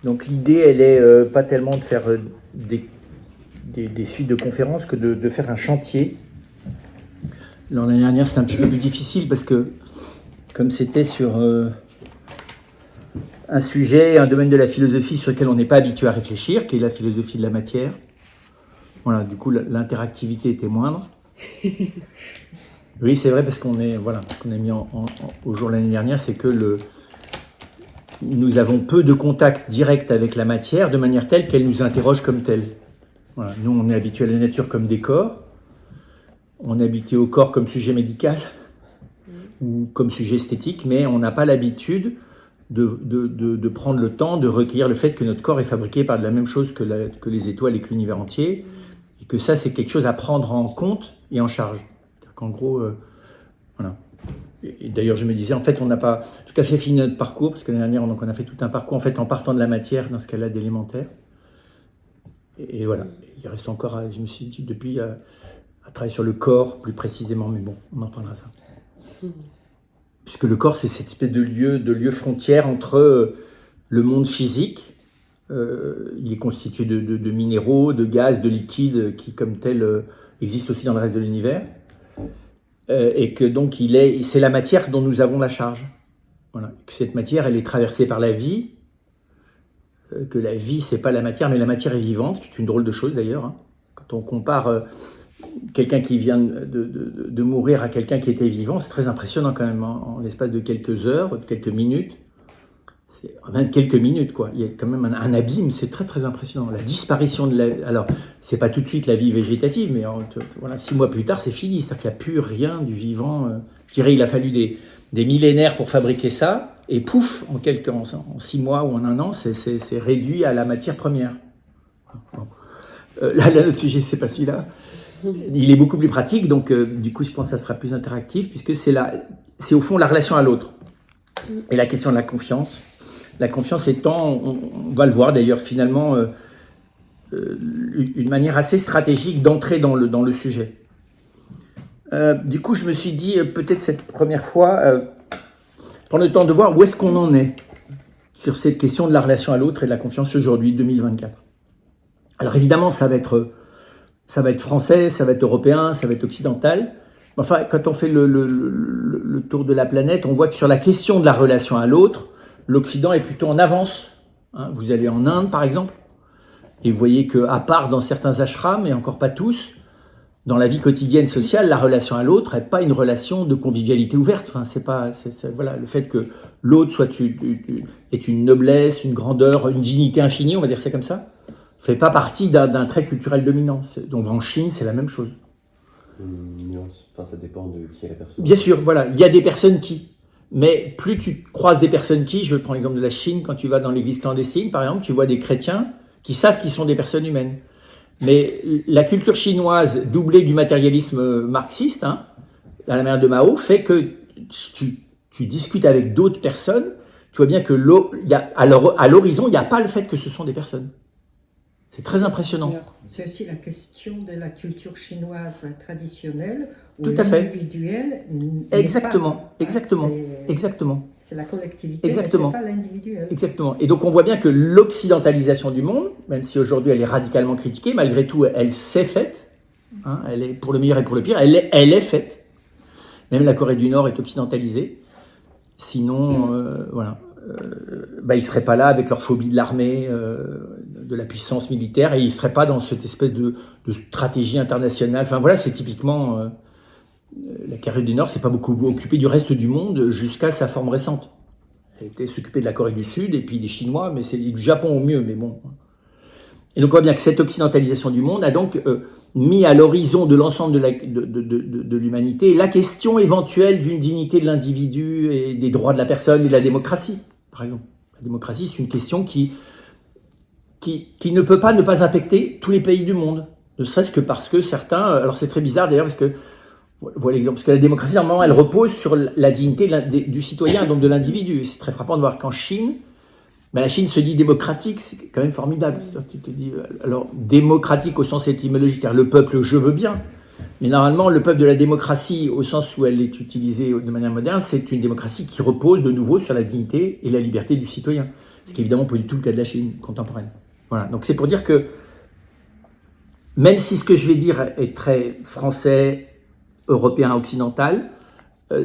Donc l'idée, elle est pas tellement de faire des suites de conférences que de faire un chantier. L'année dernière, c'était un petit peu plus difficile parce que, comme c'était sur un sujet, un domaine de la philosophie sur lequel on n'est pas habitué à réfléchir, qui est la philosophie de la matière, voilà, du coup, l'interactivité était moindre. Oui, c'est vrai, parce qu'on est, voilà, ce qu'on a mis au jour l'année dernière, c'est que nous avons peu de contact direct avec la matière, de manière telle qu'elle nous interroge comme telle. Voilà. Nous, on est habitué à la nature comme des corps, on est habitué au corps comme sujet médical ou comme sujet esthétique, mais on n'a pas l'habitude de prendre le temps de recueillir le fait que notre corps est fabriqué par de la même chose que les étoiles et que l'univers entier, et que ça, c'est quelque chose à prendre en compte et en charge. C'est-à-dire qu'en gros, voilà. Et d'ailleurs, je me disais, en fait, on n'a pas tout à fait fini notre parcours, parce que l'année dernière, on a fait tout un parcours, en fait, en partant de la matière, dans ce cas-là, d'élémentaire. Et voilà, il reste encore, je me suis dit, depuis, à travailler sur le corps, plus précisément, mais bon, on en reparlera ça. Puisque le corps, c'est cette espèce de lieu frontière entre le monde physique, il est constitué de minéraux, de gaz, de liquides, qui, comme tel, existent aussi dans le reste de l'univers. Et que donc c'est la matière dont nous avons la charge. Voilà. Que cette matière, elle est traversée par la vie, que la vie, c'est pas la matière, mais la matière est vivante, ce qui est une drôle de chose d'ailleurs. Hein. Quand on compare quelqu'un qui vient de mourir à quelqu'un qui était vivant, c'est très impressionnant quand même, en l'espace de quelques heures, de quelques minutes. Même quelques minutes, quoi. Il y a quand même un abîme, c'est très très impressionnant. La disparition de la... Alors, c'est pas tout de suite la vie végétative, mais voilà, 6 mois plus tard, c'est fini. C'est-à-dire qu'il n'y a plus rien du vivant. Je dirais il a fallu des millénaires pour fabriquer ça, et pouf, en 6 mois ou en 1 an, c'est réduit à la matière première. Bon. Là, notre sujet, c'est pas celui-là. Il est beaucoup plus pratique, donc du coup, je pense que ça sera plus interactif, puisque c'est au fond la relation à l'autre. Et la question de la confiance. La confiance étant, on va le voir d'ailleurs finalement, une manière assez stratégique d'entrer dans le sujet. Du coup, je me suis dit, peut-être cette première fois, prendre le temps de voir où est-ce qu'on en est sur cette question de la relation à l'autre et de la confiance aujourd'hui, 2024. Alors évidemment, ça va être français, ça va être européen, ça va être occidental. Enfin, quand on fait le tour de la planète, on voit que sur la question de la relation à l'autre, l'Occident est plutôt en avance. Hein, vous allez en Inde, par exemple, et vous voyez qu'à part dans certains ashrams, et encore pas tous, dans la vie quotidienne sociale, la relation à l'autre n'est pas une relation de convivialité ouverte. Enfin, voilà, le fait que l'autre est une noblesse, une grandeur, une dignité infinie, on va dire ça comme ça, ne fait pas partie d'un trait culturel dominant. Donc en Chine, c'est la même chose. Nuance. Enfin, ça dépend de qui est la personne. Bien sûr, voilà, il y a des personnes qui... Mais plus tu croises des personnes qui, je prends l'exemple de la Chine, quand tu vas dans l'église clandestine, par exemple, tu vois des chrétiens qui savent qu'ils sont des personnes humaines. Mais la culture chinoise, doublée du matérialisme marxiste, hein, à la manière de Mao, fait que tu discutes avec d'autres personnes, tu vois bien que à l'horizon, il n'y a pas le fait que ce sont des personnes. C'est très impressionnant. C'est aussi la question de la culture chinoise traditionnelle où tout à fait. L'individuel exactement, n'est pas, exactement. C'est la collectivité, exactement. mais ce n'est pas l'individuel. Exactement. Et donc on voit bien que l'occidentalisation du monde, même si aujourd'hui elle est radicalement critiquée, malgré tout elle s'est faite. Hein, elle est pour le meilleur et pour le pire, elle est faite. Même la Corée du Nord est occidentalisée. Sinon, voilà. Ils ne seraient pas là avec leur phobie de l'armée, de la puissance militaire, et ils ne seraient pas dans cette espèce de stratégie internationale. Enfin voilà, c'est typiquement... la Corée du Nord s'est pas beaucoup occupée du reste du monde jusqu'à sa forme récente. Elle était s'occuper de la Corée du Sud et puis des Chinois, mais c'est du Japon au mieux, mais bon. Et donc on voit bien que cette occidentalisation du monde a donc mis à l'horizon de l'ensemble de l'humanité la question éventuelle d'une dignité de l'individu et des droits de la personne et de la démocratie, par exemple. La démocratie, c'est une question qui ne peut pas ne pas impacter tous les pays du monde, ne serait-ce que parce que certains... Alors c'est très bizarre d'ailleurs, parce que voilà l'exemple, parce que la démocratie, normalement, elle repose sur la dignité du citoyen, donc de l'individu. C'est très frappant de voir qu'en Chine, la Chine se dit démocratique, c'est quand même formidable. Tu te dis, alors, démocratique au sens étymologique, c'est-à-dire le peuple, je veux bien. Mais normalement, le peuple de la démocratie, au sens où elle est utilisée de manière moderne, c'est une démocratie qui repose de nouveau sur la dignité et la liberté du citoyen. Ce qui est évidemment pas du tout le cas de la Chine contemporaine. Voilà, donc c'est pour dire que même si ce que je vais dire est très français, européen, occidental,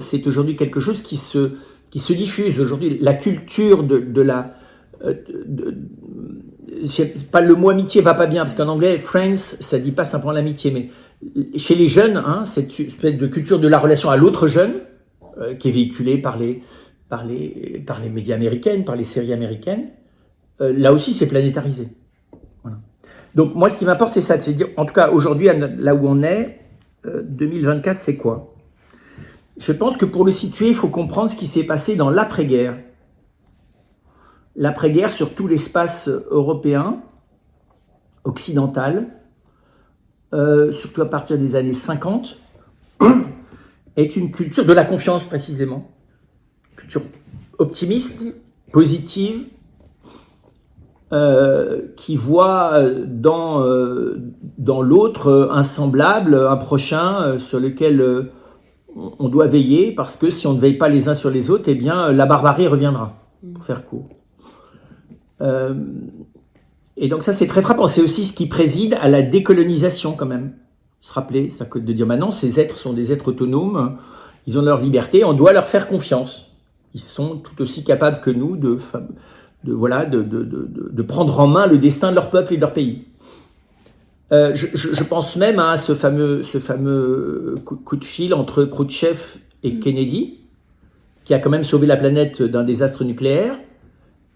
c'est aujourd'hui quelque chose qui se diffuse. Aujourd'hui, la culture de la... pas le mot amitié va pas bien, parce qu'en anglais, friends, ça dit pas simplement l'amitié, mais chez les jeunes, cette espèce de culture de la relation à l'autre jeune, qui est véhiculée par les médias américaines, par les séries américaines, là aussi, c'est planétarisé. Voilà. Donc, moi, ce qui m'importe, c'est ça. C'est dire, en tout cas, aujourd'hui, là où on est, 2024, c'est quoi? Je pense que pour le situer, il faut comprendre ce qui s'est passé dans l'après-guerre. L'après-guerre sur tout l'espace européen, occidental, surtout à partir des années 50, est une culture de la confiance précisément. Culture optimiste, positive, qui voit dans l'autre un semblable, un prochain sur lequel on doit veiller, parce que si on ne veille pas les uns sur les autres, eh bien la barbarie reviendra, pour faire court. Et donc ça c'est très frappant, c'est aussi ce qui préside à la décolonisation quand même. Se rappeler, de dire maintenant ces êtres sont des êtres autonomes, ils ont leur liberté, on doit leur faire confiance. Ils sont tout aussi capables que nous de prendre en main le destin de leur peuple et de leur pays. Je pense même à ce fameux coup de fil entre Khrouchtchev et Kennedy, qui a quand même sauvé la planète d'un désastre nucléaire.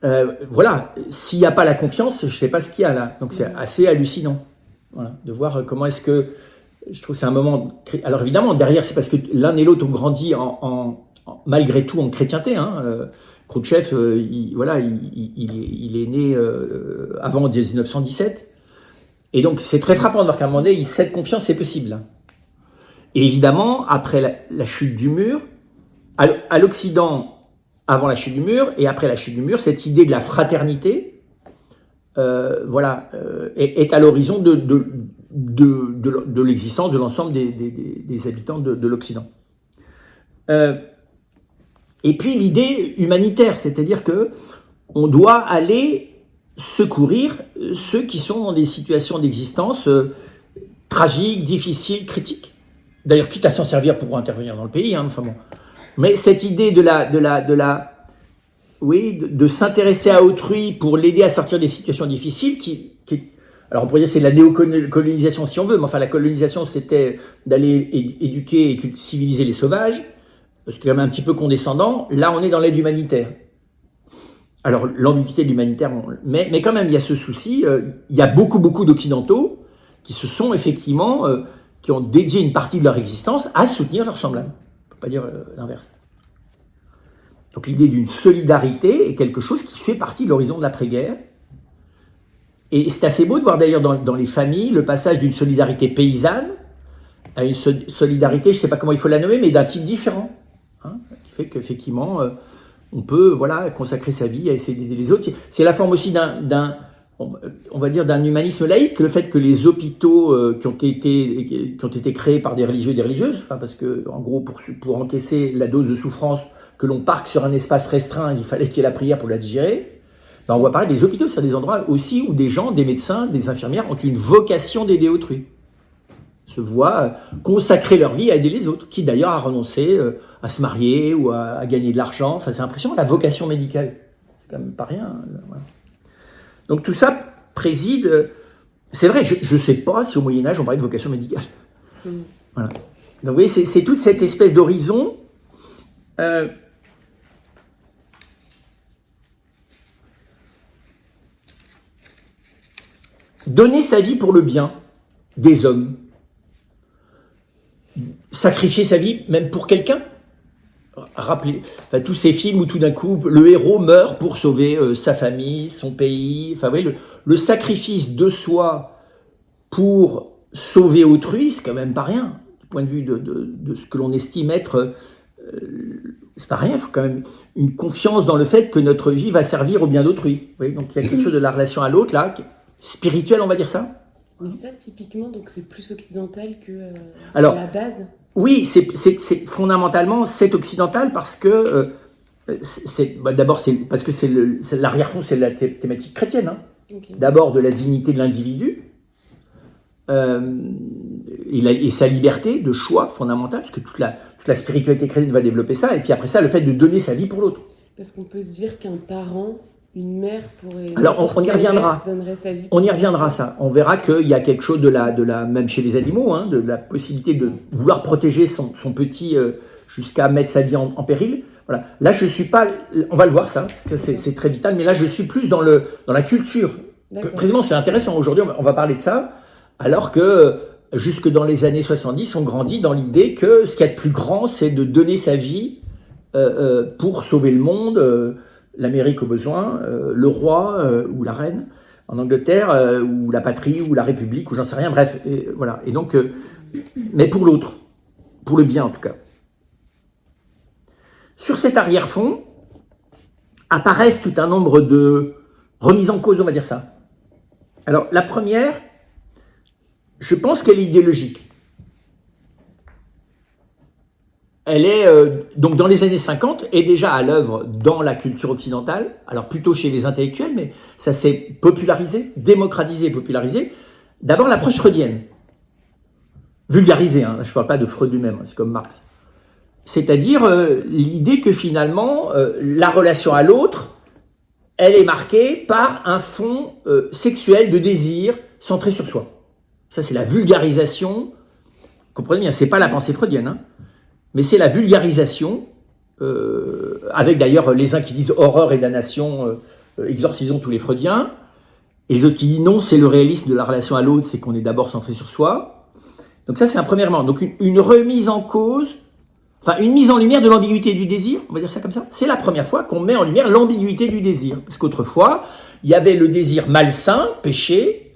Voilà, s'il n'y a pas la confiance, je ne sais pas ce qu'il y a là. Donc c'est assez hallucinant, voilà, de voir comment est-ce que... Je trouve que c'est un moment... Alors évidemment, derrière, c'est parce que l'un et l'autre ont grandi malgré tout en chrétienté. Khrouchtchev, il est né avant 1917. Et donc c'est très frappant de voir qu'à un moment donné, cette confiance, c'est possible. Et évidemment, après la chute du mur, à l'Occident... avant la chute du mur et après la chute du mur, cette idée de la fraternité est à l'horizon de l'existence de l'ensemble des habitants de l'Occident. Et puis l'idée humanitaire, c'est-à-dire que on doit aller secourir ceux qui sont dans des situations d'existence tragiques, difficiles, critiques. D'ailleurs, quitte à s'en servir pour intervenir dans le pays, enfin bon. Mais cette idée de s'intéresser à autrui pour l'aider à sortir des situations difficiles, alors on pourrait dire c'est de la néocolonisation si on veut, mais enfin la colonisation c'était d'aller éduquer et civiliser les sauvages, ce qui est quand même un petit peu condescendant. Là on est dans l'aide humanitaire. Alors l'ambiguïté de l'humanitaire, mais quand même il y a ce souci, il y a beaucoup d'occidentaux qui se sont effectivement, qui ont dédié une partie de leur existence à soutenir leurs semblables. Pas dire l'inverse. Donc l'idée d'une solidarité est quelque chose qui fait partie de l'horizon de l'après-guerre. Et c'est assez beau de voir d'ailleurs dans les familles le passage d'une solidarité paysanne à une solidarité, je ne sais pas comment il faut la nommer, mais d'un type différent. Qui fait qu'effectivement, on peut consacrer sa vie à essayer d'aider les autres. C'est la forme aussi d'un humanisme laïque, le fait que les hôpitaux qui ont été créés par des religieux et des religieuses, parce que en gros pour encaisser la dose de souffrance que l'on parque sur un espace restreint, il fallait qu'il y ait la prière pour la digérer. On voit parler des hôpitaux, c'est des endroits aussi où des gens, des médecins, des infirmières ont une vocation d'aider autrui, se voient consacrer leur vie à aider les autres, qui d'ailleurs a renoncé à se marier ou à gagner de l'argent. Enfin, c'est impressionnant, la vocation médicale, c'est quand même pas rien. Voilà. Donc tout ça préside, c'est vrai, je ne sais pas si au Moyen-Âge on parlait de vocation médicale. Voilà. Donc vous voyez, c'est toute cette espèce d'horizon. Donner sa vie pour le bien des hommes. Sacrifier sa vie même pour quelqu'un. Rappelez tous ces films où tout d'un coup le héros meurt pour sauver sa famille, son pays. Enfin, vous voyez, le sacrifice de soi pour sauver autrui, c'est quand même pas rien. Du point de vue de ce que l'on estime être, c'est pas rien. Il faut quand même une confiance dans le fait que notre vie va servir au bien d'autrui. Vous voyez, donc il y a quelque chose de la relation à l'autre là, spirituel, on va dire ça. Mais ça, typiquement, donc c'est plus occidental que alors, la base. Oui, c'est fondamentalement c'est occidental parce que D'abord, parce que l'arrière-fond, c'est la thématique chrétienne. Hein. Ok. D'abord, de la dignité de l'individu et sa liberté de choix fondamentale, parce que toute la spiritualité chrétienne va développer ça. Et puis après ça, le fait de donner sa vie pour l'autre. Parce qu'on peut se dire qu'un parent, une mère pourrait... Alors, on y reviendra. Donnerait sa vie On y reviendra, ça. On verra qu'il y a quelque chose de la même chez les animaux, hein, de la possibilité de vouloir protéger son petit jusqu'à mettre sa vie en péril. Voilà. Là, je suis pas. On va le voir ça, parce que c'est très vital. Mais là, je suis plus dans la culture. D'accord. Précisément, c'est intéressant. Aujourd'hui, on va parler de ça, alors que jusque dans les années 70, on grandit dans l'idée que ce qu'il y a de plus grand, c'est de donner sa vie pour sauver le monde. L'Amérique au besoin, le roi ou la reine en Angleterre, ou la patrie, ou la République, ou j'en sais rien, bref, voilà. Et donc, mais pour l'autre, pour le bien en tout cas. Sur cet arrière-fond, apparaissent tout un nombre de remises en cause, on va dire ça. Alors, la première, je pense qu'elle est idéologique. Elle est donc dans les années 50 et déjà à l'œuvre dans la culture occidentale, alors plutôt chez les intellectuels, mais ça s'est popularisé, démocratisé et popularisé. D'abord l'approche freudienne, vulgarisée, hein, je ne parle pas de Freud lui-même, c'est comme Marx. C'est-à-dire l'idée que finalement la relation à l'autre, elle est marquée par un fond sexuel de désir centré sur soi. Ça c'est la vulgarisation, comprenez bien, c'est pas la pensée freudienne, hein. Mais c'est la vulgarisation, avec d'ailleurs les uns qui disent horreur et damnation, exorcisons tous les freudiens, et les autres qui disent non, c'est le réalisme de la relation à l'autre, c'est qu'on est d'abord centré sur soi. Donc ça, c'est un premier élément. Donc une remise en cause, enfin une mise en lumière de l'ambiguïté du désir, on va dire ça comme ça. C'est la première fois qu'on met en lumière l'ambiguïté du désir. Parce qu'autrefois, il y avait le désir malsain, péché,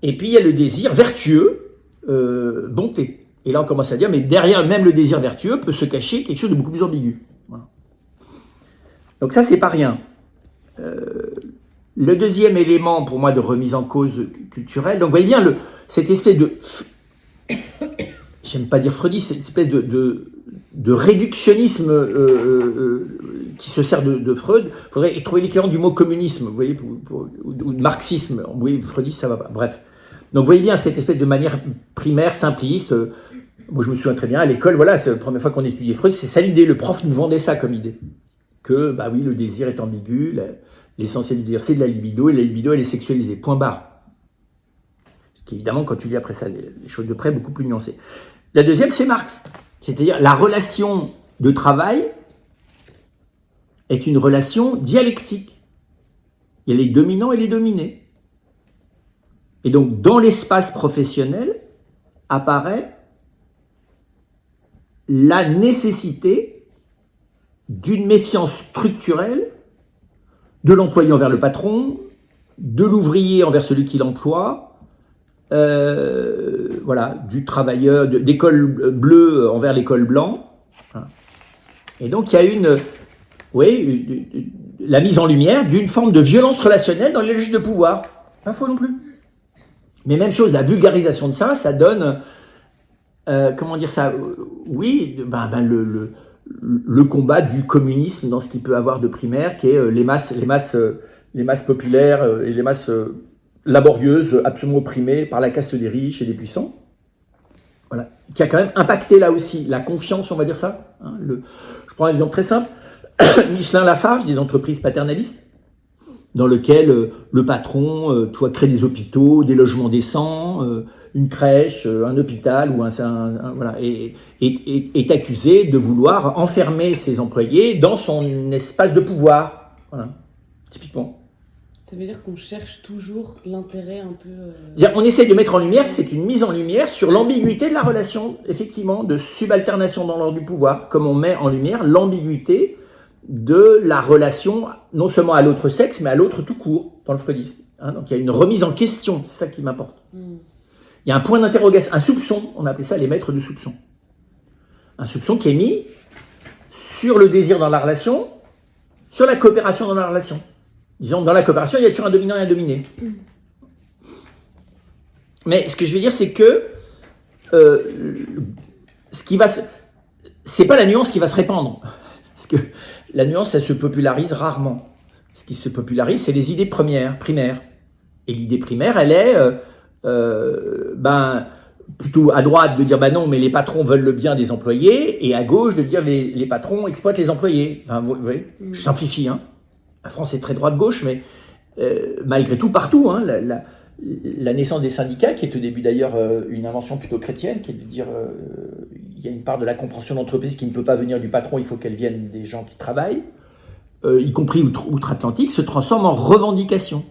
et puis il y a le désir vertueux, bonté. Et là, on commence à dire, mais derrière même le désir vertueux peut se cacher quelque chose de beaucoup plus ambigu. Voilà. Donc ça, c'est pas rien. Le deuxième élément, pour moi, de remise en cause culturelle, donc vous voyez bien cette espèce de... J'aime pas dire freudiste, cette espèce de réductionnisme qui se sert de Freud. Il faudrait trouver l'équivalent du mot communisme, vous voyez, ou de marxisme. Oui, freudiste, ça va pas. Bref. Donc vous voyez bien cette espèce de manière primaire, simpliste. Moi je me souviens très bien, à l'école, voilà, c'est la première fois qu'on étudiait Freud, c'est ça l'idée, le prof nous vendait ça comme idée. Que, bah oui, le désir est ambigu, l'essentiel du désir c'est de la libido, et la libido elle est sexualisée, point barre. Ce qui évidemment, quand tu lis après ça, les choses de près, beaucoup plus nuancées. La deuxième, c'est Marx, c'est-à-dire la relation de travail est une relation dialectique. Il y a les dominants et les dominés. Et donc, dans l'espace professionnel, apparaît la nécessité d'une méfiance structurelle de l'employé envers le patron, de l'ouvrier envers celui qui l'emploie, voilà, du travailleur, d'école bleue envers l'école blanc. Voilà. Et donc, il y a la mise en lumière d'une forme de violence relationnelle dans les logiques de pouvoir. Pas faux non plus. Mais même chose, la vulgarisation de ça, ça donne, comment dire ça, oui, le combat du communisme dans ce qu'il peut avoir de primaire, qui est les masses populaires et les masses laborieuses, absolument opprimées par la caste des riches et des puissants. Voilà, qui a quand même impacté là aussi la confiance, on va dire ça. Hein, je prends un exemple très simple, Michelin-Lafarge, des entreprises paternalistes, dans lequel le patron crée des hôpitaux, des logements décents, une crèche, un hôpital, ou voilà, est accusé de vouloir enfermer ses employés dans son espace de pouvoir. Voilà, typiquement. Ça veut dire qu'on cherche toujours l'intérêt un peu... On essaie de mettre en lumière, c'est une mise en lumière sur l'ambiguïté de la relation, effectivement, de subalternation dans l'ordre du pouvoir, comme on met en lumière l'ambiguïté de la relation, non seulement à l'autre sexe, mais à l'autre tout court, dans le freudisme. Hein, donc il y a une remise en question, c'est ça qui m'importe. Il y a un point d'interrogation, un soupçon, on appelait ça les maîtres du soupçon. Un soupçon qui est mis sur le désir dans la relation, sur la coopération dans la relation. Disons, dans la coopération, il y a toujours un dominant et un dominé. Mais ce que je veux dire, c'est que c'est pas la nuance qui va se répandre. Parce que la nuance, ça se popularise rarement. Ce qui se popularise, c'est les idées primaires. Et l'idée primaire, elle est plutôt à droite de dire non, mais les patrons veulent le bien des employés, et à gauche de dire les patrons exploitent les employés. Enfin, vous voyez, je simplifie. Hein. La France est très droite-gauche, mais malgré tout, partout, hein, la naissance des syndicats, qui est au début d'ailleurs une invention plutôt chrétienne, qui est de dire il y a une part de la compréhension d'entreprise qui ne peut pas venir du patron, il faut qu'elle vienne des gens qui travaillent, y compris outre-Atlantique, se transforme en revendication.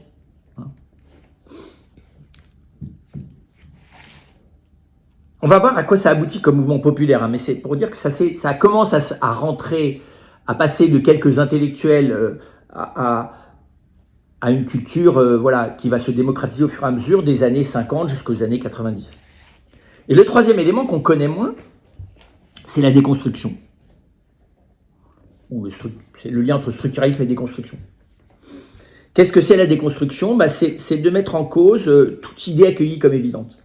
On va voir à quoi ça aboutit comme mouvement populaire, hein, mais c'est pour dire que ça commence à rentrer, à passer de quelques intellectuels à une culture qui va se démocratiser au fur et à mesure des années 50 jusqu'aux années 90. Et le troisième élément qu'on connaît moins, c'est la déconstruction. C'est le lien entre structuralisme et déconstruction. Qu'est-ce que c'est la déconstruction ? C'est de mettre en cause toute idée accueillie comme évidente.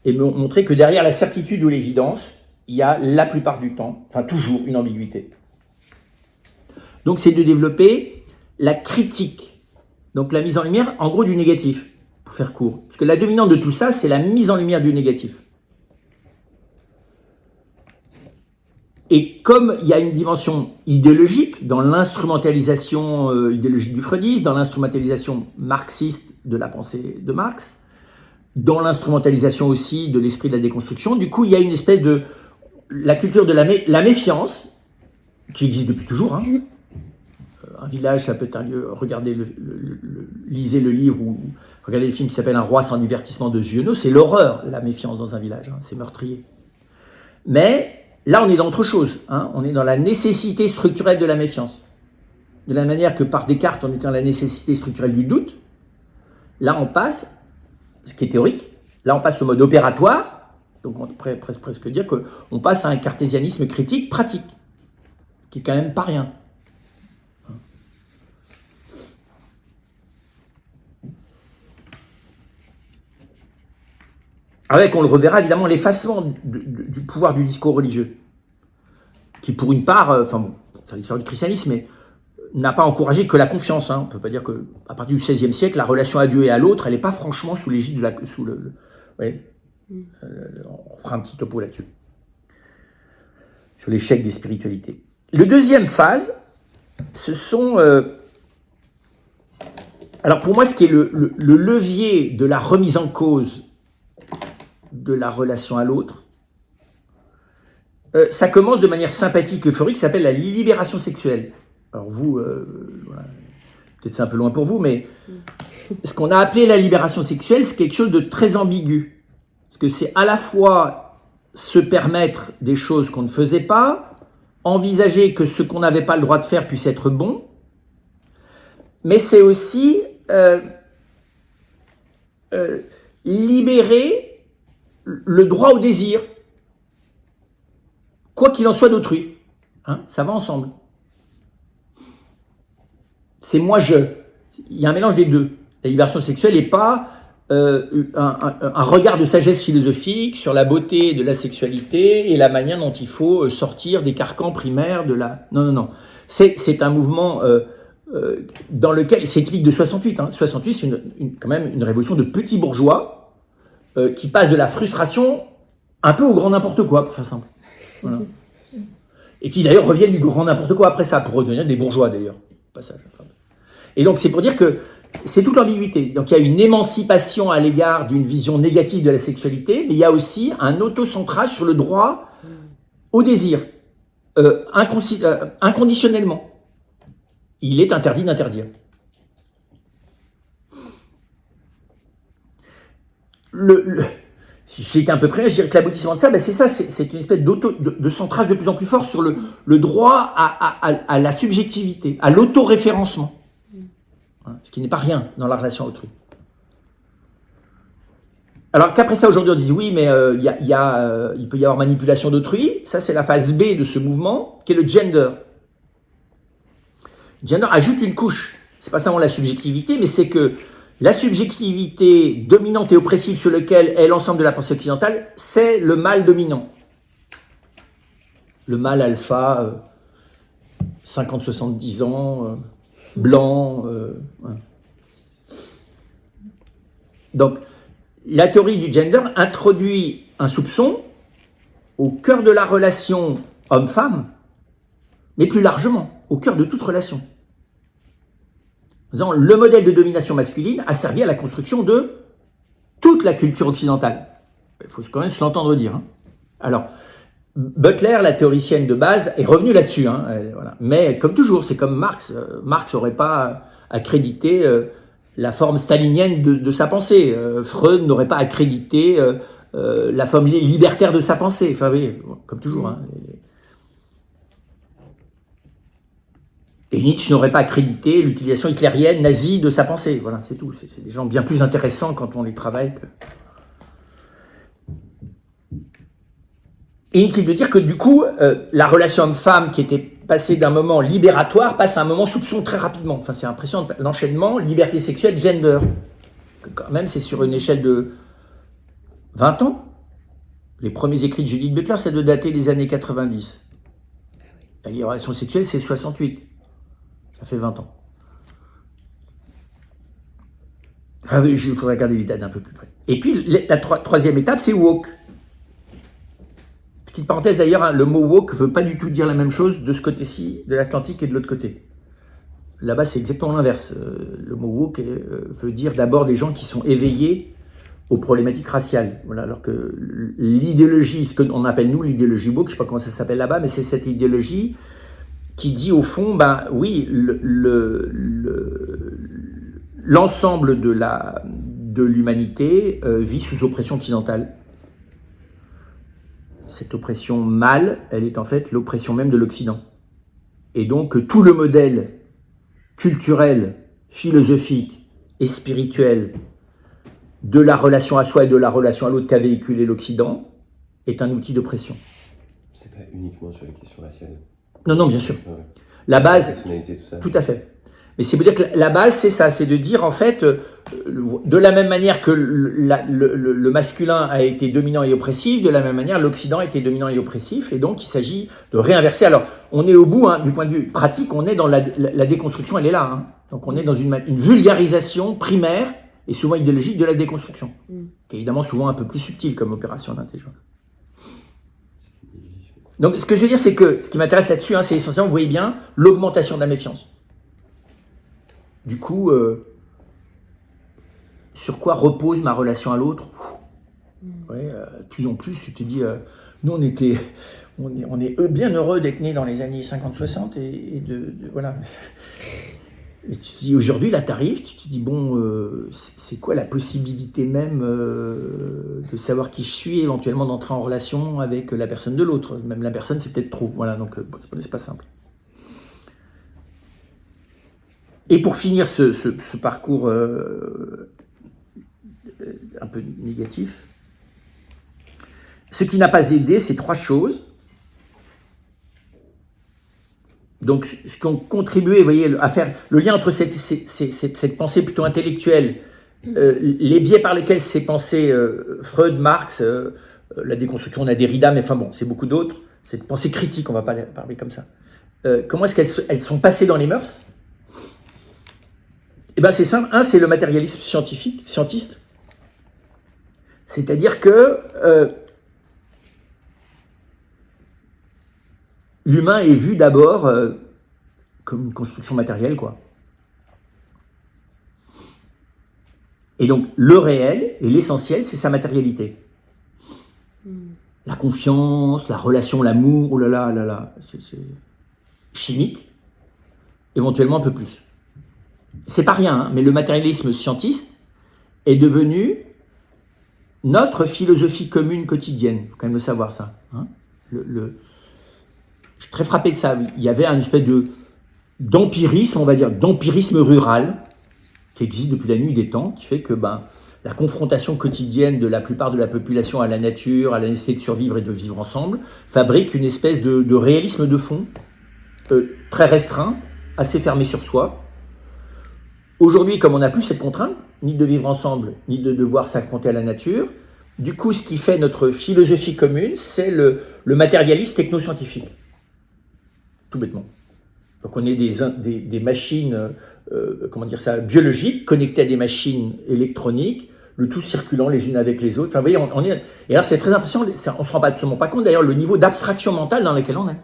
Et montrer que derrière la certitude ou l'évidence, il y a la plupart du temps, enfin toujours, une ambiguïté. Donc c'est de développer la critique, donc la mise en lumière, en gros, du négatif, pour faire court. Parce que la dominante de tout ça, c'est la mise en lumière du négatif. Et comme il y a une dimension idéologique dans l'instrumentalisation idéologique du freudisme, dans l'instrumentalisation marxiste de la pensée de Marx, dans l'instrumentalisation aussi de l'esprit de la déconstruction, du coup, il y a une espèce de... la culture de la méfiance, qui existe depuis toujours. Hein. Un village, ça peut être un lieu... Regardez, lisez le livre ou regardez le film qui s'appelle « Un roi sans divertissement » de Giono, c'est l'horreur, la méfiance dans un village, hein, c'est meurtrier. Mais là, on est dans autre chose. Hein, on est dans la nécessité structurelle de la méfiance. De la manière que par Descartes, on était dans la nécessité structurelle du doute, là, on passe... ce qui est théorique, là on passe au mode opératoire, donc on pourrait presque dire qu'on passe à un cartésianisme critique pratique, qui est quand même pas rien. Avec, on le reverra évidemment, l'effacement du pouvoir du discours religieux, qui pour une part, c'est l'histoire du christianisme, mais n'a pas encouragé que la confiance. Hein. On ne peut pas dire qu'à partir du XVIe siècle, la relation à Dieu et à l'autre, elle n'est pas franchement sous l'égide de la... on fera un petit topo là-dessus. Sur l'échec des spiritualités. Le deuxième phase, ce sont... alors pour moi, ce qui est le levier de la remise en cause de la relation à l'autre, ça commence de manière sympathique, euphorique, ça s'appelle la libération sexuelle. Alors vous, peut-être c'est un peu loin pour vous, mais ce qu'on a appelé la libération sexuelle, c'est quelque chose de très ambigu. Parce que c'est à la fois se permettre des choses qu'on ne faisait pas, envisager que ce qu'on n'avait pas le droit de faire puisse être bon, mais c'est aussi libérer le droit au désir, quoi qu'il en soit d'autrui. Hein, ça va ensemble. C'est moi-je. Il y a un mélange des deux. La libération sexuelle n'est pas un regard de sagesse philosophique sur la beauté de la sexualité et la manière dont il faut sortir des carcans primaires de la... Non. C'est un mouvement dans lequel... C'est typique de 68. Hein. 68, c'est quand même une révolution de petits bourgeois qui passe de la frustration un peu au grand n'importe quoi, pour faire simple. Voilà. Et qui d'ailleurs reviennent du grand n'importe quoi après ça, pour redevenir des bourgeois d'ailleurs. Passage. Et donc c'est pour dire que c'est toute l'ambiguïté. Donc il y a une émancipation à l'égard d'une vision négative de la sexualité, mais il y a aussi un autocentrage sur le droit au désir, inconditionnellement. Il est interdit d'interdire. Si j'étais un peu près, je dirais que l'aboutissement de ça, c'est ça, c'est une espèce de centrage de plus en plus fort sur le droit à la subjectivité, à l'autoréférencement. Ce qui n'est pas rien dans la relation à autrui. Alors qu'après ça, aujourd'hui, on dit oui, mais il peut y avoir manipulation d'autrui. Ça, c'est la phase B de ce mouvement, qui est le gender. Gender ajoute une couche. C'est pas seulement la subjectivité, mais c'est que la subjectivité dominante et oppressive sur laquelle est l'ensemble de la pensée occidentale, c'est le mâle dominant. Le mâle alpha, 50-70 ans, blanc. Voilà. Donc, la théorie du gender introduit un soupçon au cœur de la relation homme-femme, mais plus largement, au cœur de toute relation. En disant, le modèle de domination masculine a servi à la construction de toute la culture occidentale. Il faut quand même se l'entendre dire. Hein. Alors, Butler, la théoricienne de base, est revenue là-dessus. Hein, voilà. Mais comme toujours, c'est comme Marx. Marx n'aurait pas accrédité la forme stalinienne de sa pensée. Freud n'aurait pas accrédité la forme libertaire de sa pensée. Enfin, oui, comme toujours. Hein. Et Nietzsche n'aurait pas accrédité l'utilisation hitlérienne, nazie de sa pensée. Voilà, c'est tout. C'est des gens bien plus intéressants quand on les travaille que... Et inutile de dire que du coup, la relation homme-femme qui était passée d'un moment libératoire passe à un moment soupçon très rapidement. Enfin, c'est impressionnant, l'enchaînement, liberté sexuelle, gender. Quand même, c'est sur une échelle de 20 ans. Les premiers écrits de Judith Butler, c'est de dater des années 90. La libération sexuelle, c'est 68. Ça fait 20 ans. Enfin, je voudrais regarder les dates un peu plus près. Et puis, la troisième étape, c'est woke. Petite parenthèse d'ailleurs, hein, le mot woke ne veut pas du tout dire la même chose de ce côté-ci, de l'Atlantique et de l'autre côté. Là-bas, c'est exactement l'inverse. Le mot woke veut dire d'abord des gens qui sont éveillés aux problématiques raciales. Voilà, alors que l'idéologie, ce qu'on appelle nous l'idéologie woke, je ne sais pas comment ça s'appelle là-bas, mais c'est cette idéologie qui dit au fond, ben oui, l'ensemble de l'humanité vit sous oppression occidentale. Cette oppression mâle, elle est en fait l'oppression même de l'Occident. Et donc tout le modèle culturel, philosophique et spirituel de la relation à soi et de la relation à l'autre qu'a véhiculé l'Occident est un outil d'oppression. C'est pas uniquement sur les questions raciales. Non, non, bien sûr. Ouais. La base, La sexualité, tout ça. tout à fait. Mais c'est dire que la base, c'est ça, c'est de dire en fait, de la même manière que le masculin a été dominant et oppressif, de la même manière l'Occident a été dominant et oppressif, et donc il s'agit de réinverser. Alors, on est au bout, hein, du point de vue pratique, on est dans la déconstruction, elle est là. Hein. Donc on est dans une vulgarisation primaire et souvent idéologique de la déconstruction, qui est évidemment souvent un peu plus subtile comme opération d'intelligence. Donc ce que je veux dire, c'est que ce qui m'intéresse là-dessus, hein, c'est essentiellement, vous voyez bien, l'augmentation de la méfiance. Du coup, sur quoi repose ma relation à l'autre? Ouais, de plus en plus, tu te dis, nous on est bien heureux d'être nés dans les années 50-60 et voilà. Et tu te dis, aujourd'hui, là, t'arrives, tu te dis, bon, c'est quoi la possibilité même de savoir qui je suis, éventuellement d'entrer en relation avec la personne de l'autre. Même la personne, c'est peut-être trop. Voilà, donc c'est pas simple. Et pour finir ce parcours un peu négatif, ce qui n'a pas aidé, c'est trois choses. Donc, ce qui ont contribué, vous voyez, à faire le lien entre cette pensée plutôt intellectuelle, les biais par lesquels ces pensées, Freud, Marx, la déconstruction, on a Derrida, mais enfin bon, c'est beaucoup d'autres, cette pensée critique, on va pas parler comme ça. Comment est-ce qu'elles sont passées dans les mœurs? Eh bien, c'est simple. Un, c'est le matérialisme scientiste. C'est-à-dire que l'humain est vu d'abord comme une construction matérielle, quoi. Et donc, le réel et l'essentiel, c'est sa matérialité. La confiance, la relation, l'amour, oh là là, c'est chimique, éventuellement un peu plus. C'est pas rien, hein, mais le matérialisme scientiste est devenu notre philosophie commune quotidienne. Il faut quand même le savoir, ça. Hein. Je suis très frappé de ça. Il y avait une espèce d'empirisme, on va dire, d'empirisme rural qui existe depuis la nuit des temps, qui fait que la confrontation quotidienne de la plupart de la population à la nature, à la nécessité de survivre et de vivre ensemble, fabrique une espèce de réalisme de fond très restreint, assez fermé sur soi. Aujourd'hui, comme on n'a plus cette contrainte, ni de vivre ensemble, ni de devoir s'affronter à la nature, du coup, ce qui fait notre philosophie commune, c'est le matérialisme technoscientifique. Tout bêtement. Donc on est des machines, comment dire ça, biologiques, connectées à des machines électroniques, le tout circulant les unes avec les autres. Enfin, vous voyez, on est... Et alors c'est très impressionnant, on ne se rend absolument pas compte d'ailleurs le niveau d'abstraction mentale dans lequel on est.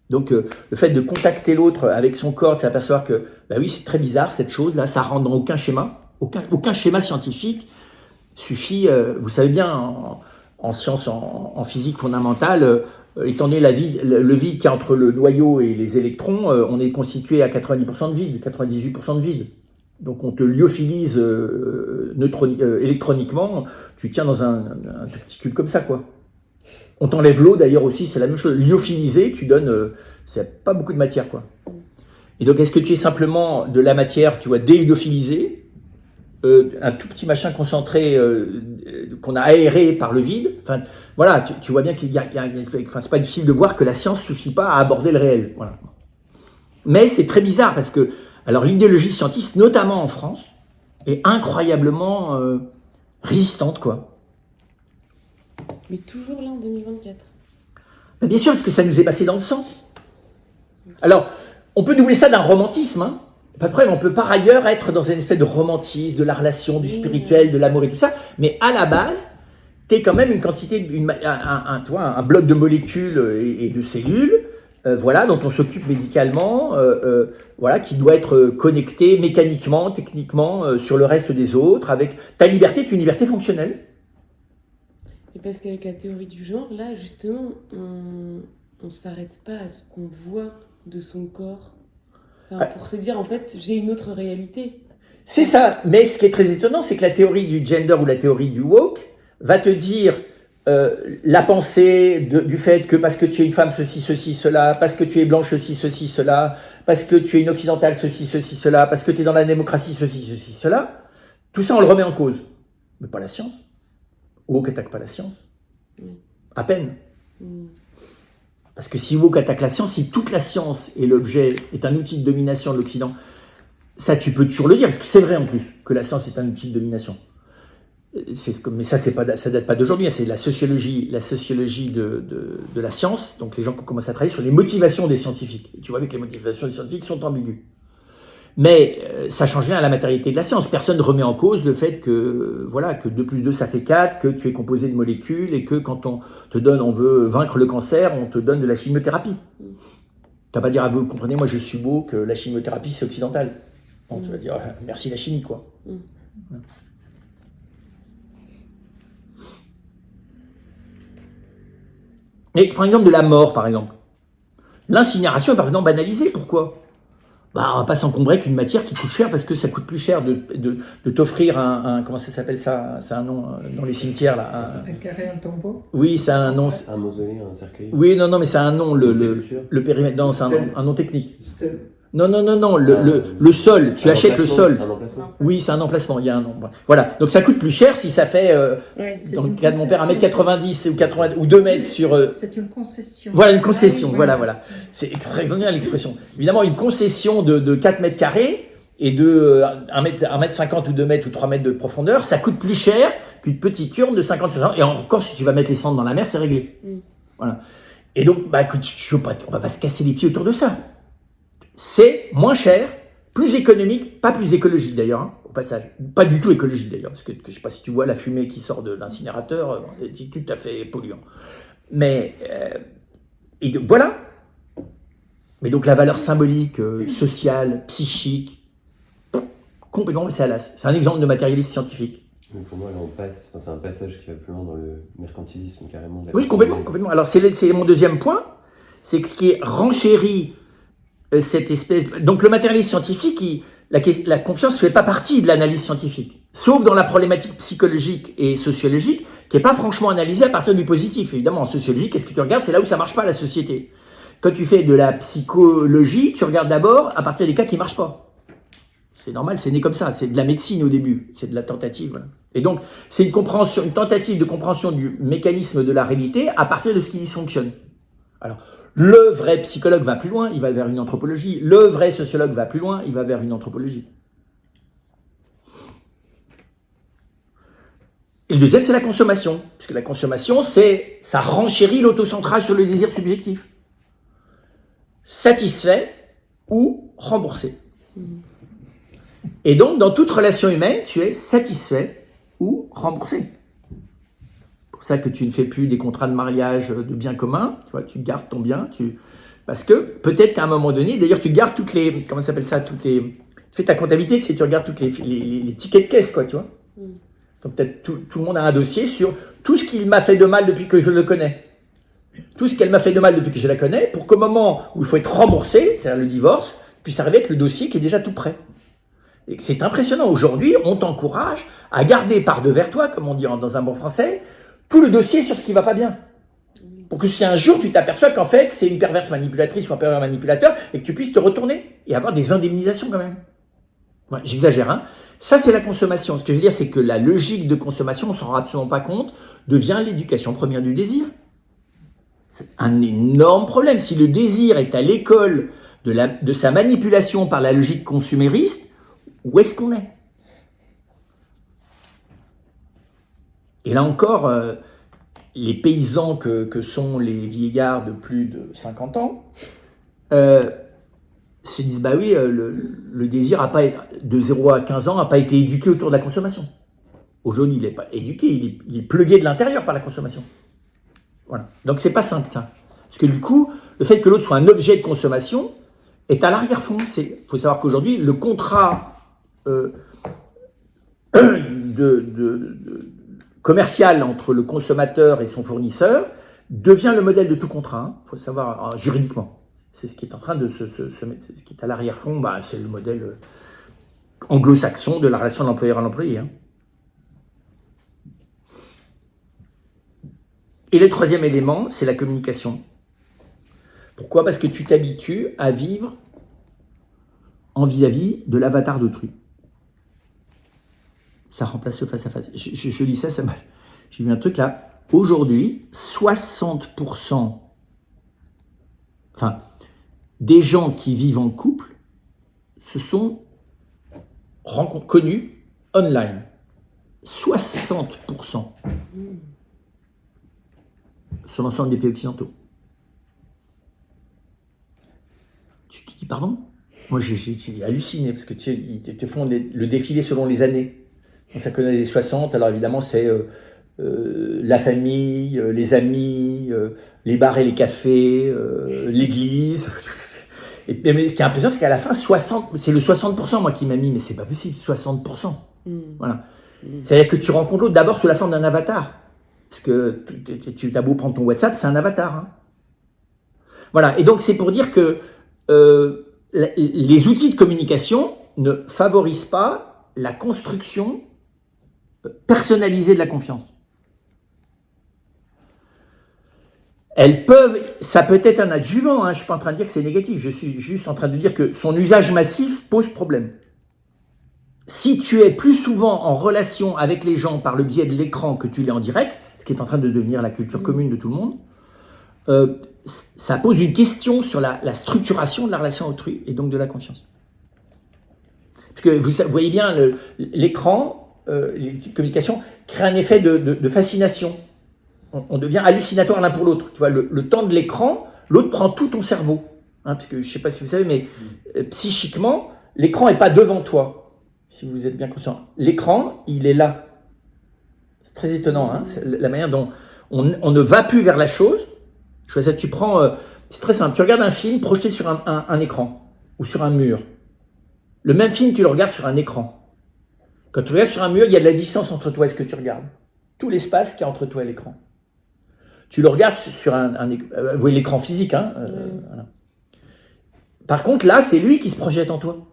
Donc le fait de contacter l'autre avec son corps, c'est s'apercevoir que, bah oui, c'est très bizarre cette chose-là, ça rentre dans aucun schéma, aucun schéma scientifique suffit, vous savez bien, en sciences, en physique fondamentale, étant donné le vide qui est entre le noyau et les électrons, on est constitué à 90% de vide, 98% de vide. Donc on te lyophilise électroniquement, tu tiens dans un petit cube comme ça, quoi. On t'enlève l'eau d'ailleurs aussi, c'est la même chose. Lyophilisé, tu donnes, c'est pas beaucoup de matière, quoi. Et donc est-ce que tu es simplement de la matière, tu vois, délyophilisée, un tout petit machin concentré qu'on a aéré par le vide. Enfin, voilà, tu vois bien qu'il y a enfin, c'est pas difficile de voir que la science suffit pas à aborder le réel. Voilà. Mais c'est très bizarre parce que, alors l'idéologie scientiste, notamment en France, est incroyablement résistante, quoi. Mais toujours là en 2024. Ben bien sûr, parce que ça nous est passé dans le sang. Alors, on peut doubler ça d'un romantisme, hein. Pas de problème, on peut par ailleurs être dans une espèce de romantisme, de la relation, du spirituel, de l'amour et tout ça, mais à la base, tu es quand même une quantité, un bloc de molécules et de cellules, voilà, dont on s'occupe médicalement, voilà, qui doit être connecté mécaniquement, techniquement, sur le reste des autres, avec ta liberté est une liberté fonctionnelle. Et parce qu'avec la théorie du genre, là, justement, on s'arrête pas à ce qu'on voit de son corps. Enfin, pour se dire, en fait, j'ai une autre réalité. C'est ça, mais ce qui est très étonnant, c'est que la théorie du gender ou la théorie du woke va te dire la pensée du fait que parce que tu es une femme, ceci, cela, parce que tu es blanche, ceci, cela, parce que tu es une occidentale, ceci, cela, parce que tu es dans la démocratie, ceci, cela, tout ça on le remet en cause. Mais pas la science. Woke attaque pas la science. À peine. Parce que si woke attaque la science, si toute la science et l'objet est un outil de domination de l'Occident, ça tu peux toujours le dire, parce que c'est vrai en plus que la science est un outil de domination. Mais ça date pas d'aujourd'hui, c'est la sociologie de la science, donc les gens qui ont commencé à travailler sur les motivations des scientifiques. Et tu vois bien que les motivations des scientifiques sont ambiguës. Mais ça change rien à la matérialité de la science. Personne ne remet en cause le fait que, voilà, que 2 plus 2 ça fait 4, que tu es composé de molécules et que quand on te donne, on veut vaincre le cancer, on te donne de la chimiothérapie. Tu vas pas dire, ah, vous comprenez, moi je suis beau, que la chimiothérapie c'est occidental. Bon, tu vas dire, merci la chimie, quoi. Et par exemple de la mort, par exemple. L'incinération est par exemple banalisée. Pourquoi ? Bah, on va pas s'encombrer qu'une matière qui coûte cher parce que ça coûte plus cher de t'offrir un comment ça s'appelle ça ? C'est un nom dans les cimetières là. Un carré, un tombeau. Oui, c'est un nom. Un mausolée, un cercueil. Oui, non, mais c'est un nom, le périmètre. Non, c'est un nom technique. Non, le sol, tu achètes le sol. Un emplacement. Oui, c'est un emplacement, il y a un nom. Voilà, donc ça coûte plus cher si ça fait, dans le cas de mon père, 1m90 ou 2 mètres sur... C'est une concession. Voilà, une concession, oui, voilà. C'est extraordinaire l'expression. Évidemment, une concession de 4 mètres carrés et de 1m50 ou 2 mètres ou 3 mètres de profondeur, ça coûte plus cher qu'une petite urne de 50 sur 50. Et encore, si tu vas mettre les cendres dans la mer, c'est réglé. Voilà. Et donc, bah écoute, on va pas se casser les pieds autour de ça. C'est moins cher, plus économique, pas plus écologique d'ailleurs, hein, au passage. Pas du tout écologique d'ailleurs, parce que je ne sais pas si tu vois la fumée qui sort de l'incinérateur, c'est tout à fait polluant. Mais, et donc, voilà. Mais donc la valeur symbolique, sociale, psychique, complètement c'est à l'as. C'est un exemple de matérialisme scientifique. Mais pour moi, là, c'est un passage qui va plus loin dans le mercantilisme carrément. De la Oui, complètement. Alors c'est mon deuxième point, c'est que ce qui est renchéri cette espèce... Donc le matérialisme scientifique, la confiance ne fait pas partie de l'analyse scientifique, sauf dans la problématique psychologique et sociologique, qui n'est pas franchement analysée à partir du positif. Évidemment, en sociologie, qu'est-ce que tu regardes ? C'est là où ça ne marche pas, la société. Quand tu fais de la psychologie, tu regardes d'abord à partir des cas qui ne marchent pas. C'est normal, c'est né comme ça, c'est de la médecine au début, c'est de la tentative. Voilà. Et donc, c'est une tentative de compréhension du mécanisme de la réalité à partir de ce qui dysfonctionne. Alors, le vrai psychologue va plus loin, il va vers une anthropologie. Le vrai sociologue va plus loin, il va vers une anthropologie. Et le deuxième, c'est la consommation. Parce que la consommation, ça renchérit l'autocentrage sur le désir subjectif. satisfait ou remboursé. Et donc, dans toute relation humaine, tu es satisfait ou remboursé. C'est pour ça que tu ne fais plus des contrats de mariage de biens communs, tu vois, tu gardes ton bien, parce que peut-être qu'à un moment donné, d'ailleurs, tu gardes toutes les, comment ça s'appelle ça, tu fais ta comptabilité, tu regardes toutes les tickets de caisse, quoi, tu vois. Donc peut-être tout le monde a un dossier sur tout ce qu'il m'a fait de mal depuis que je le connais. Tout ce qu'elle m'a fait de mal depuis que je la connais, pour qu'au moment où il faut être remboursé, c'est-à-dire le divorce, puisse arriver avec le dossier qui est déjà tout prêt. Et c'est impressionnant. Aujourd'hui, on t'encourage à garder par devers toi, comme on dit dans un bon français, tout le dossier sur ce qui ne va pas bien. Pour que si un jour tu t'aperçois qu'en fait c'est une perverse manipulatrice ou un pervers manipulateur et que tu puisses te retourner et avoir des indemnisations quand même. Ouais, j'exagère, hein. Ça, c'est la consommation. Ce que je veux dire, c'est que la logique de consommation, on ne s'en rend absolument pas compte, devient l'éducation première du désir. C'est un énorme problème. Si le désir est à l'école de sa manipulation par la logique consumériste, où est-ce qu'on est? Et là encore, les paysans que sont les vieillards de plus de 50 ans se disent, bah oui, le désir a pas, de 0 à 15 ans n'a pas été éduqué autour de la consommation. Aujourd'hui, il n'est pas éduqué, il est plugué de l'intérieur par la consommation. Voilà. Donc c'est pas simple ça. Parce que du coup, le fait que l'autre soit un objet de consommation est à l'arrière-fond. Il faut savoir qu'aujourd'hui, le contrat commercial entre le consommateur et son fournisseur devient le modèle de tout contrat. Il faut savoir juridiquement. C'est ce qui est en train de ce qui est à l'arrière-fond, bah, c'est le modèle anglo-saxon de la relation de l'employeur à l'employé. Hein. Et le troisième élément, c'est la communication. Pourquoi? Parce que tu t'habitues à vivre en vis-à-vis de l'avatar d'autrui. Ça remplace le face-à-face. Je lis ça, j'ai vu un truc là. Aujourd'hui, 60%, des gens qui vivent en couple se sont connus online. 60% sur l'ensemble des pays occidentaux. Tu te dis pardon? Moi, j'ai halluciné parce que tu sais, ils te font le défilé selon les années. Donc, ça connaît les 60, alors évidemment, c'est la famille, les amis, les bars et les cafés, l'église. Mais ce qui est impressionnant, c'est qu'à la fin, c'est le 60%, moi, qui m'a mis, mais c'est pas possible, 60%. Voilà. C'est-à-dire que tu rencontres l'autre d'abord sous la forme d'un avatar. Parce que tu as beau prendre ton WhatsApp, c'est un avatar. Hein. Voilà. Et donc, c'est pour dire que les outils de communication ne favorisent pas la construction personnalisée de la confiance. Ça peut être un adjuvant, hein, je ne suis pas en train de dire que c'est négatif, je suis juste en train de dire que son usage massif pose problème. Si tu es plus souvent en relation avec les gens par le biais de l'écran que tu l'es en direct, ce qui est en train de devenir la culture commune de tout le monde, ça pose une question sur la structuration de la relation autrui et donc de la confiance. Parce que vous voyez bien, l'écran, les communications, créent un effet de fascination. On devient hallucinatoire l'un pour l'autre. Tu vois, le temps de l'écran, l'autre prend tout ton cerveau. Hein, parce que je ne sais pas si vous savez, mais psychiquement, l'écran n'est pas devant toi. Si vous êtes bien conscient. L'écran, il est là. C'est très étonnant, hein, c'est la manière dont on ne va plus vers la chose. Je vois ça, c'est très simple. Tu regardes un film projeté sur un écran ou sur un mur. Le même film, tu le regardes sur un écran. Quand tu regardes sur un mur, il y a de la distance entre toi et ce que tu regardes. Tout l'espace qu'il y a entre toi et l'écran. Tu le regardes sur vous voyez l'écran physique, hein, voilà. Par contre, là, c'est lui qui se projette en toi.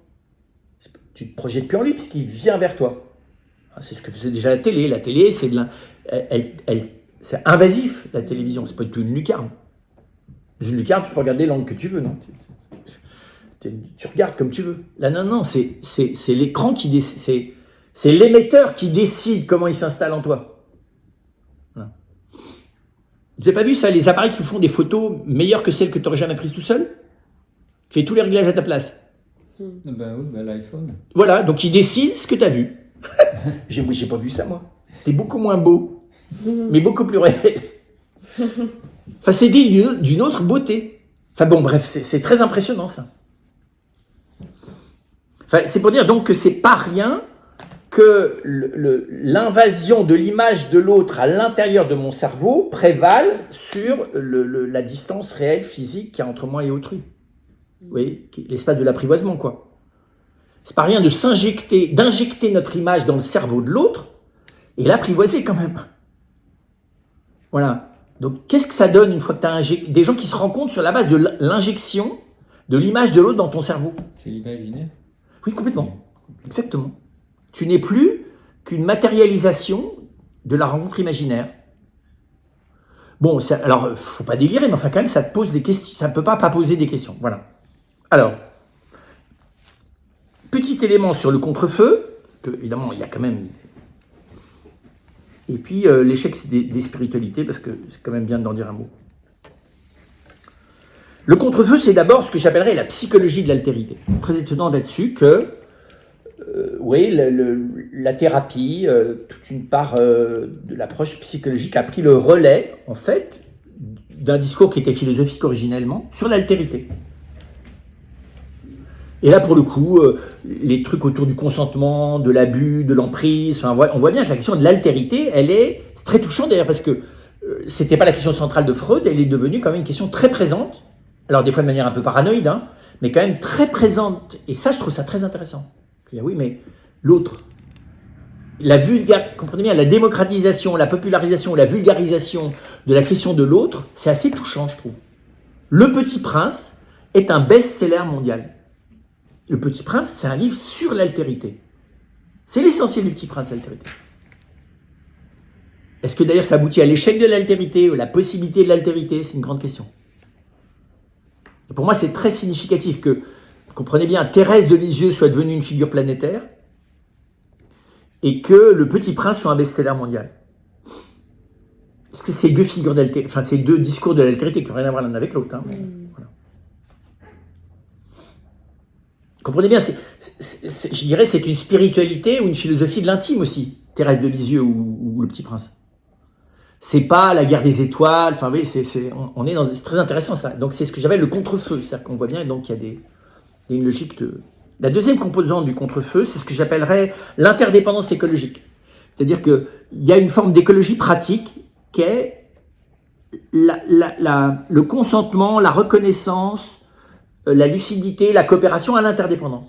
Tu ne te projettes plus en lui puisqu'il vient vers toi. C'est ce que faisait déjà la télé. La télé, c'est c'est invasif, la télévision. C'est pas du tout une lucarne. Une lucarne, tu peux regarder l'angle que tu veux, non? Tu regardes comme tu veux. Là, non, c'est l'écran qui décide. C'est l'émetteur qui décide comment il s'installe en toi. Vous n'avez pas vu ça, les appareils qui font des photos meilleures que celles que tu n'aurais jamais prises tout seul? Tu fais tous les réglages à ta place. Ben oui, l'iPhone. Voilà, donc il décide ce que tu as vu. J'ai pas vu ça, moi. C'était beaucoup moins beau, mais beaucoup plus réel. Enfin, c'est d'une autre beauté. Enfin bon, bref, c'est très impressionnant ça. Enfin, c'est pour dire donc que c'est pas rien que l'invasion de l'image de l'autre à l'intérieur de mon cerveau prévale sur la distance réelle physique qu'il y a entre moi et autrui. Vous voyez, l'espace de l'apprivoisement, quoi. C'est pas rien d'injecter notre image dans le cerveau de l'autre et l'apprivoiser quand même. Voilà. Donc, qu'est-ce que ça donne une fois que tu as des gens qui se rencontrent sur la base de l'injection de l'image de l'autre dans ton cerveau? C'est l'imaginaire. Oui, complètement. Exactement. Tu n'es plus qu'une matérialisation de la rencontre imaginaire. Bon, alors, il ne faut pas délirer, mais enfin, quand même, ça te pose des questions. Ça ne peut pas poser des questions. Voilà. Alors, petit élément sur le contre-feu, parce que, évidemment, il y a quand même. Et puis, l'échec des spiritualités, parce que c'est quand même bien d'en dire un mot. Le contre-feu, c'est d'abord ce que j'appellerais la psychologie de l'altérité. C'est très étonnant là-dessus que, oui, la thérapie, toute une part de l'approche psychologique a pris le relais, en fait, d'un discours qui était philosophique originellement, sur l'altérité. Et là, pour le coup, les trucs autour du consentement, de l'abus, de l'emprise, enfin, on voit bien que la question de l'altérité, c'est très touchant d'ailleurs, parce que c'était pas la question centrale de Freud, elle est devenue quand même une question très présente, alors des fois de manière un peu paranoïde, hein, mais quand même très présente, et ça, je trouve ça très intéressant. Oui, mais l'autre, comprenez bien, la démocratisation, la popularisation, la vulgarisation de la question de l'autre, c'est assez touchant, je trouve. Le Petit Prince est un best-seller mondial. Le Petit Prince, c'est un livre sur l'altérité. C'est l'essentiel du Petit Prince, l'altérité. Est-ce que d'ailleurs ça aboutit à l'échec de l'altérité ou la possibilité de l'altérité? C'est une grande question. Et pour moi, c'est très significatif que, comprenez bien, Thérèse de Lisieux soit devenue une figure planétaire et que le Petit Prince soit un best-seller mondial. Parce que ces deux figures d'altérité, enfin ces deux discours de l'altérité qui n'ont rien à voir l'un avec l'autre. Hein, voilà. Comprenez bien, je dirais c'est une spiritualité ou une philosophie de l'intime aussi, Thérèse de Lisieux ou le Petit Prince. C'est pas la guerre des étoiles, enfin oui, c'est très intéressant ça. Donc c'est ce que j'appelle le contre-feu, c'est-à-dire qu'on voit bien donc il y a une logique de... La deuxième composante du contre-feu, c'est ce que j'appellerais l'interdépendance écologique. C'est-à-dire qu'il y a une forme d'écologie pratique qui est le consentement, la reconnaissance, la lucidité, la coopération à l'interdépendance.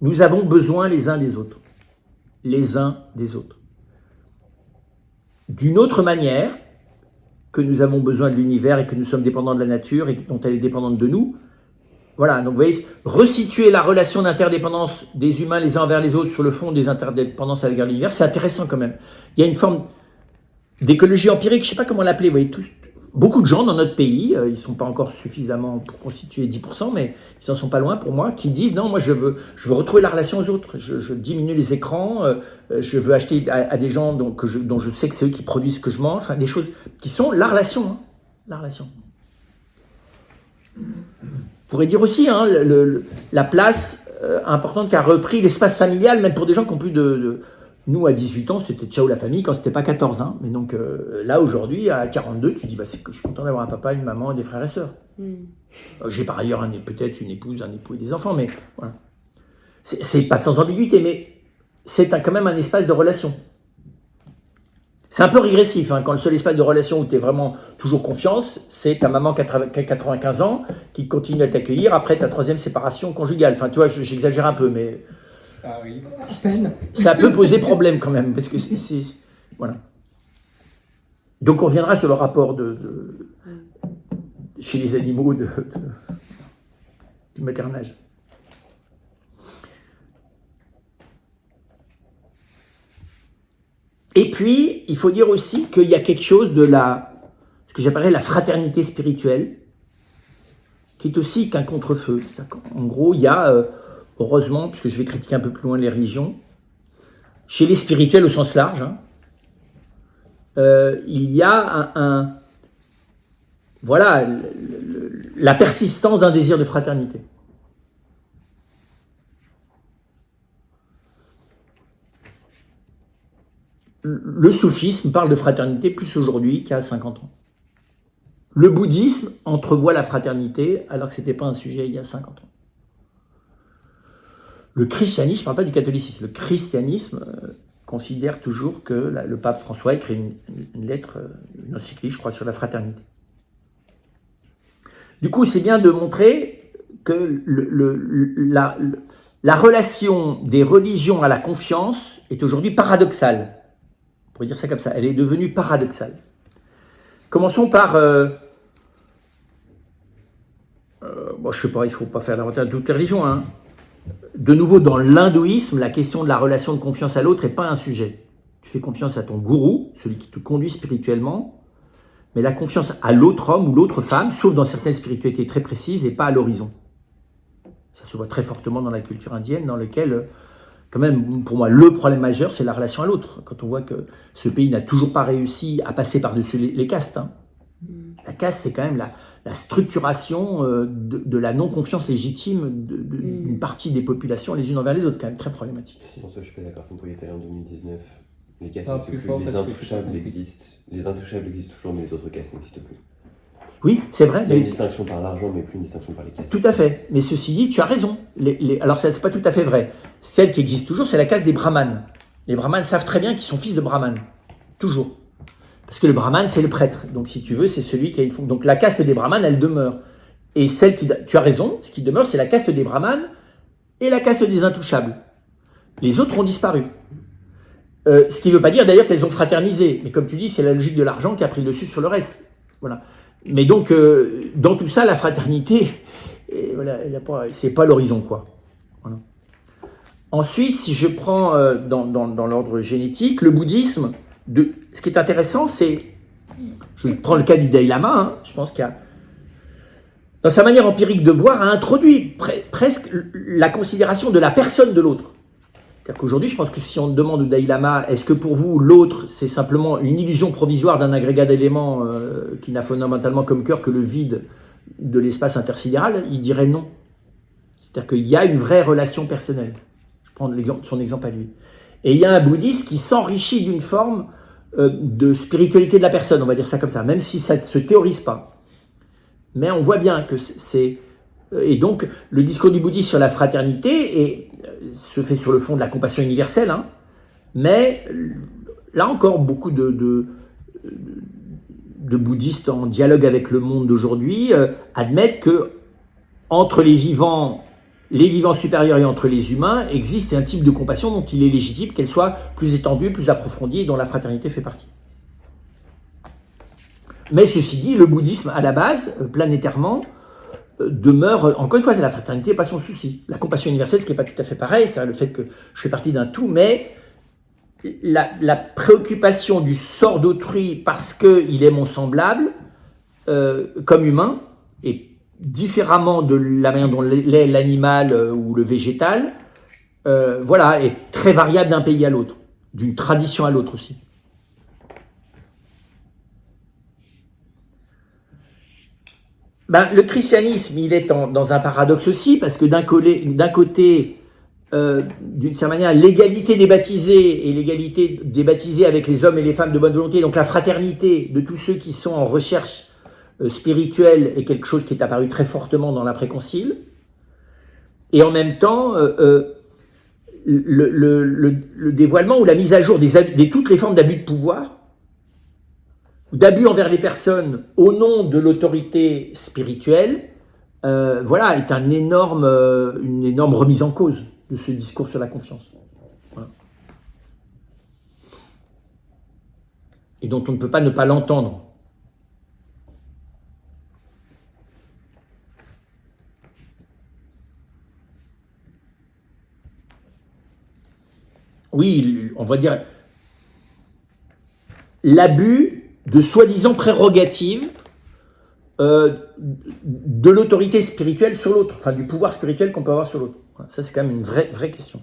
Nous avons besoin les uns des autres. Les uns des autres. D'une autre manière que nous avons besoin de l'univers et que nous sommes dépendants de la nature et dont elle est dépendante de nous. Voilà, donc vous voyez, resituer la relation d'interdépendance des humains les uns envers les autres sur le fond des interdépendances à l'égard de l'univers, c'est intéressant quand même. Il y a une forme d'écologie empirique, je ne sais pas comment l'appeler, vous voyez, beaucoup de gens dans notre pays, ils ne sont pas encore suffisamment pour constituer 10%, mais ils n'en sont pas loin pour moi, qui disent non, moi je veux retrouver la relation aux autres, je diminue les écrans, je veux acheter à des gens dont je sais que c'est eux qui produisent ce que je mange, enfin, des choses qui sont la relation. Hein, la relation. On pourrait dire aussi hein, la place importante qu'a repris l'espace familial, même pour des gens qui ont plus de... Nous, à 18 ans, c'était ciao la famille, quand c'était pas 14. Hein. Mais donc là, aujourd'hui, à 42, tu dis, je suis content d'avoir un papa, une maman et des frères et sœurs. J'ai par ailleurs peut-être une épouse, un époux et des enfants, mais voilà. C'est pas sans ambiguïté, mais c'est quand même un espace de relation. C'est un peu régressif, hein, quand le seul espace de relation où tu es vraiment toujours confiance, c'est ta maman qui a 95 ans, qui continue à t'accueillir après ta troisième séparation conjugale. Enfin, tu vois, j'exagère un peu, mais... Ça arrive. À peine. Ça peut poser problème quand même, parce que voilà. Donc on reviendra sur le rapport chez les animaux du maternage. Et puis, il faut dire aussi qu'il y a quelque chose de ce que j'appellerais la fraternité spirituelle, qui est aussi qu'un contre-feu. En gros, il y a, heureusement, puisque je vais critiquer un peu plus loin les religions, chez les spirituels au sens large, hein, il y a voilà, la persistance d'un désir de fraternité. Le soufisme parle de fraternité plus aujourd'hui qu'à 50 ans. Le bouddhisme entrevoit la fraternité alors que ce n'était pas un sujet il y a 50 ans. Le christianisme, je ne parle pas du catholicisme, le christianisme considère toujours que le pape François a écrit une lettre, une encyclique, je crois, sur la fraternité. Du coup, c'est bien de montrer que la relation des religions à la confiance est aujourd'hui paradoxale. On pourrait dire ça comme ça, elle est devenue paradoxale. Commençons par... bon, je ne sais pas, il ne faut pas faire l'inventaire de toutes les religions. Hein. De nouveau, dans l'hindouisme, la question de la relation de confiance à l'autre n'est pas un sujet. Tu fais confiance à ton gourou, celui qui te conduit spirituellement, mais la confiance à l'autre homme ou l'autre femme, sauf dans certaines spiritualités très précises, et pas à l'horizon. Ça se voit très fortement dans la culture indienne, dans laquelle, quand même, pour moi, le problème majeur, c'est la relation à l'autre. Quand on voit que ce pays n'a toujours pas réussi à passer par-dessus les castes. Hein. La caste, c'est quand même la structuration de la non-confiance légitime d'une partie des populations les unes envers les autres, quand même très problématique. Sur ça, je suis pas d'accord. Comme pour y aller en 2019, les castes Ah, n'existent plus plus, fort, les parce que intouchables c'est existent. Les intouchables existent toujours, mais les autres castes n'existent plus. Oui, c'est vrai. Il y a une Mais, distinction par l'argent, mais plus une distinction par les castes. tout à fait. Mais ceci dit, tu as raison. Alors, ça, c'est pas tout à fait vrai. Celle qui existe toujours, c'est la caste des brahmanes. Les brahmanes savent très bien qu'ils sont fils de brahmanes. Toujours. Parce que le brahmane, c'est le prêtre. Donc, si tu veux, c'est celui qui a une fonction. Donc, la caste des brahmanes, elle demeure. Et celle qui... Tu as raison, ce qui demeure, c'est la caste des brahmanes et la caste des intouchables. Les autres ont disparu. Ce qui ne veut pas dire d'ailleurs qu'elles ont fraternisé. Mais comme tu dis, c'est la logique de l'argent qui a pris le dessus sur le reste. Voilà. Mais donc, dans tout ça, la fraternité, voilà, c'est pas l'horizon, quoi. Voilà. Ensuite, si je prends dans l'ordre génétique, le bouddhisme, ce qui est intéressant, c'est, je prends le cas du Dalai Lama, hein, je pense qu'il y a, dans sa manière empirique de voir, a introduit presque la considération de la personne de l'autre. C'est-à-dire qu'aujourd'hui, je pense que si on demande au Dalai Lama, est-ce que pour vous, l'autre, c'est simplement une illusion provisoire d'un agrégat d'éléments qui n'a fondamentalement comme cœur que le vide de l'espace intersidéral, il dirait non. C'est-à-dire qu'il y a une vraie relation personnelle. Je prends son exemple à lui. Et il y a un bouddhiste qui s'enrichit d'une forme de spiritualité de la personne, on va dire ça comme ça, même si ça ne se théorise pas. Mais on voit bien que c'est... Et donc, le discours du bouddhisme sur la fraternité se fait sur le fond de la compassion universelle, hein, mais là encore, beaucoup de bouddhistes en dialogue avec le monde d'aujourd'hui admettent que entre les vivants supérieurs et entre les humains existe un type de compassion dont il est légitime qu'elle soit plus étendue, plus approfondie et dont la fraternité fait partie. Mais ceci dit, le bouddhisme à la base, planétairement, demeure, encore une fois, la fraternité n'est pas son souci. La compassion universelle, ce qui n'est pas tout à fait pareil, c'est le fait que je fais partie d'un tout, mais la préoccupation du sort d'autrui parce qu'il est mon semblable, comme humain, et différemment de la manière dont l'est l'animal ou le végétal, voilà, est très variable d'un pays à l'autre, d'une tradition à l'autre aussi. Ben, le christianisme, il est dans un paradoxe aussi, parce que d'un côté, d'une certaine manière, l'égalité des baptisés et l'égalité des baptisés avec les hommes et les femmes de bonne volonté, donc la fraternité de tous ceux qui sont en recherche spirituelle est quelque chose qui est apparu très fortement dans l'après-concile. Et en même temps, le dévoilement ou la mise à jour de toutes les formes d'abus de pouvoir, d'abus envers les personnes au nom de l'autorité spirituelle, voilà, est une énorme remise en cause de ce discours sur la confiance. Voilà. Et dont on ne peut pas ne pas l'entendre. Oui, on va dire l'abus de soi-disant prérogatives de l'autorité spirituelle sur l'autre, enfin du pouvoir spirituel qu'on peut avoir sur l'autre. Voilà, ça, c'est quand même une vraie question.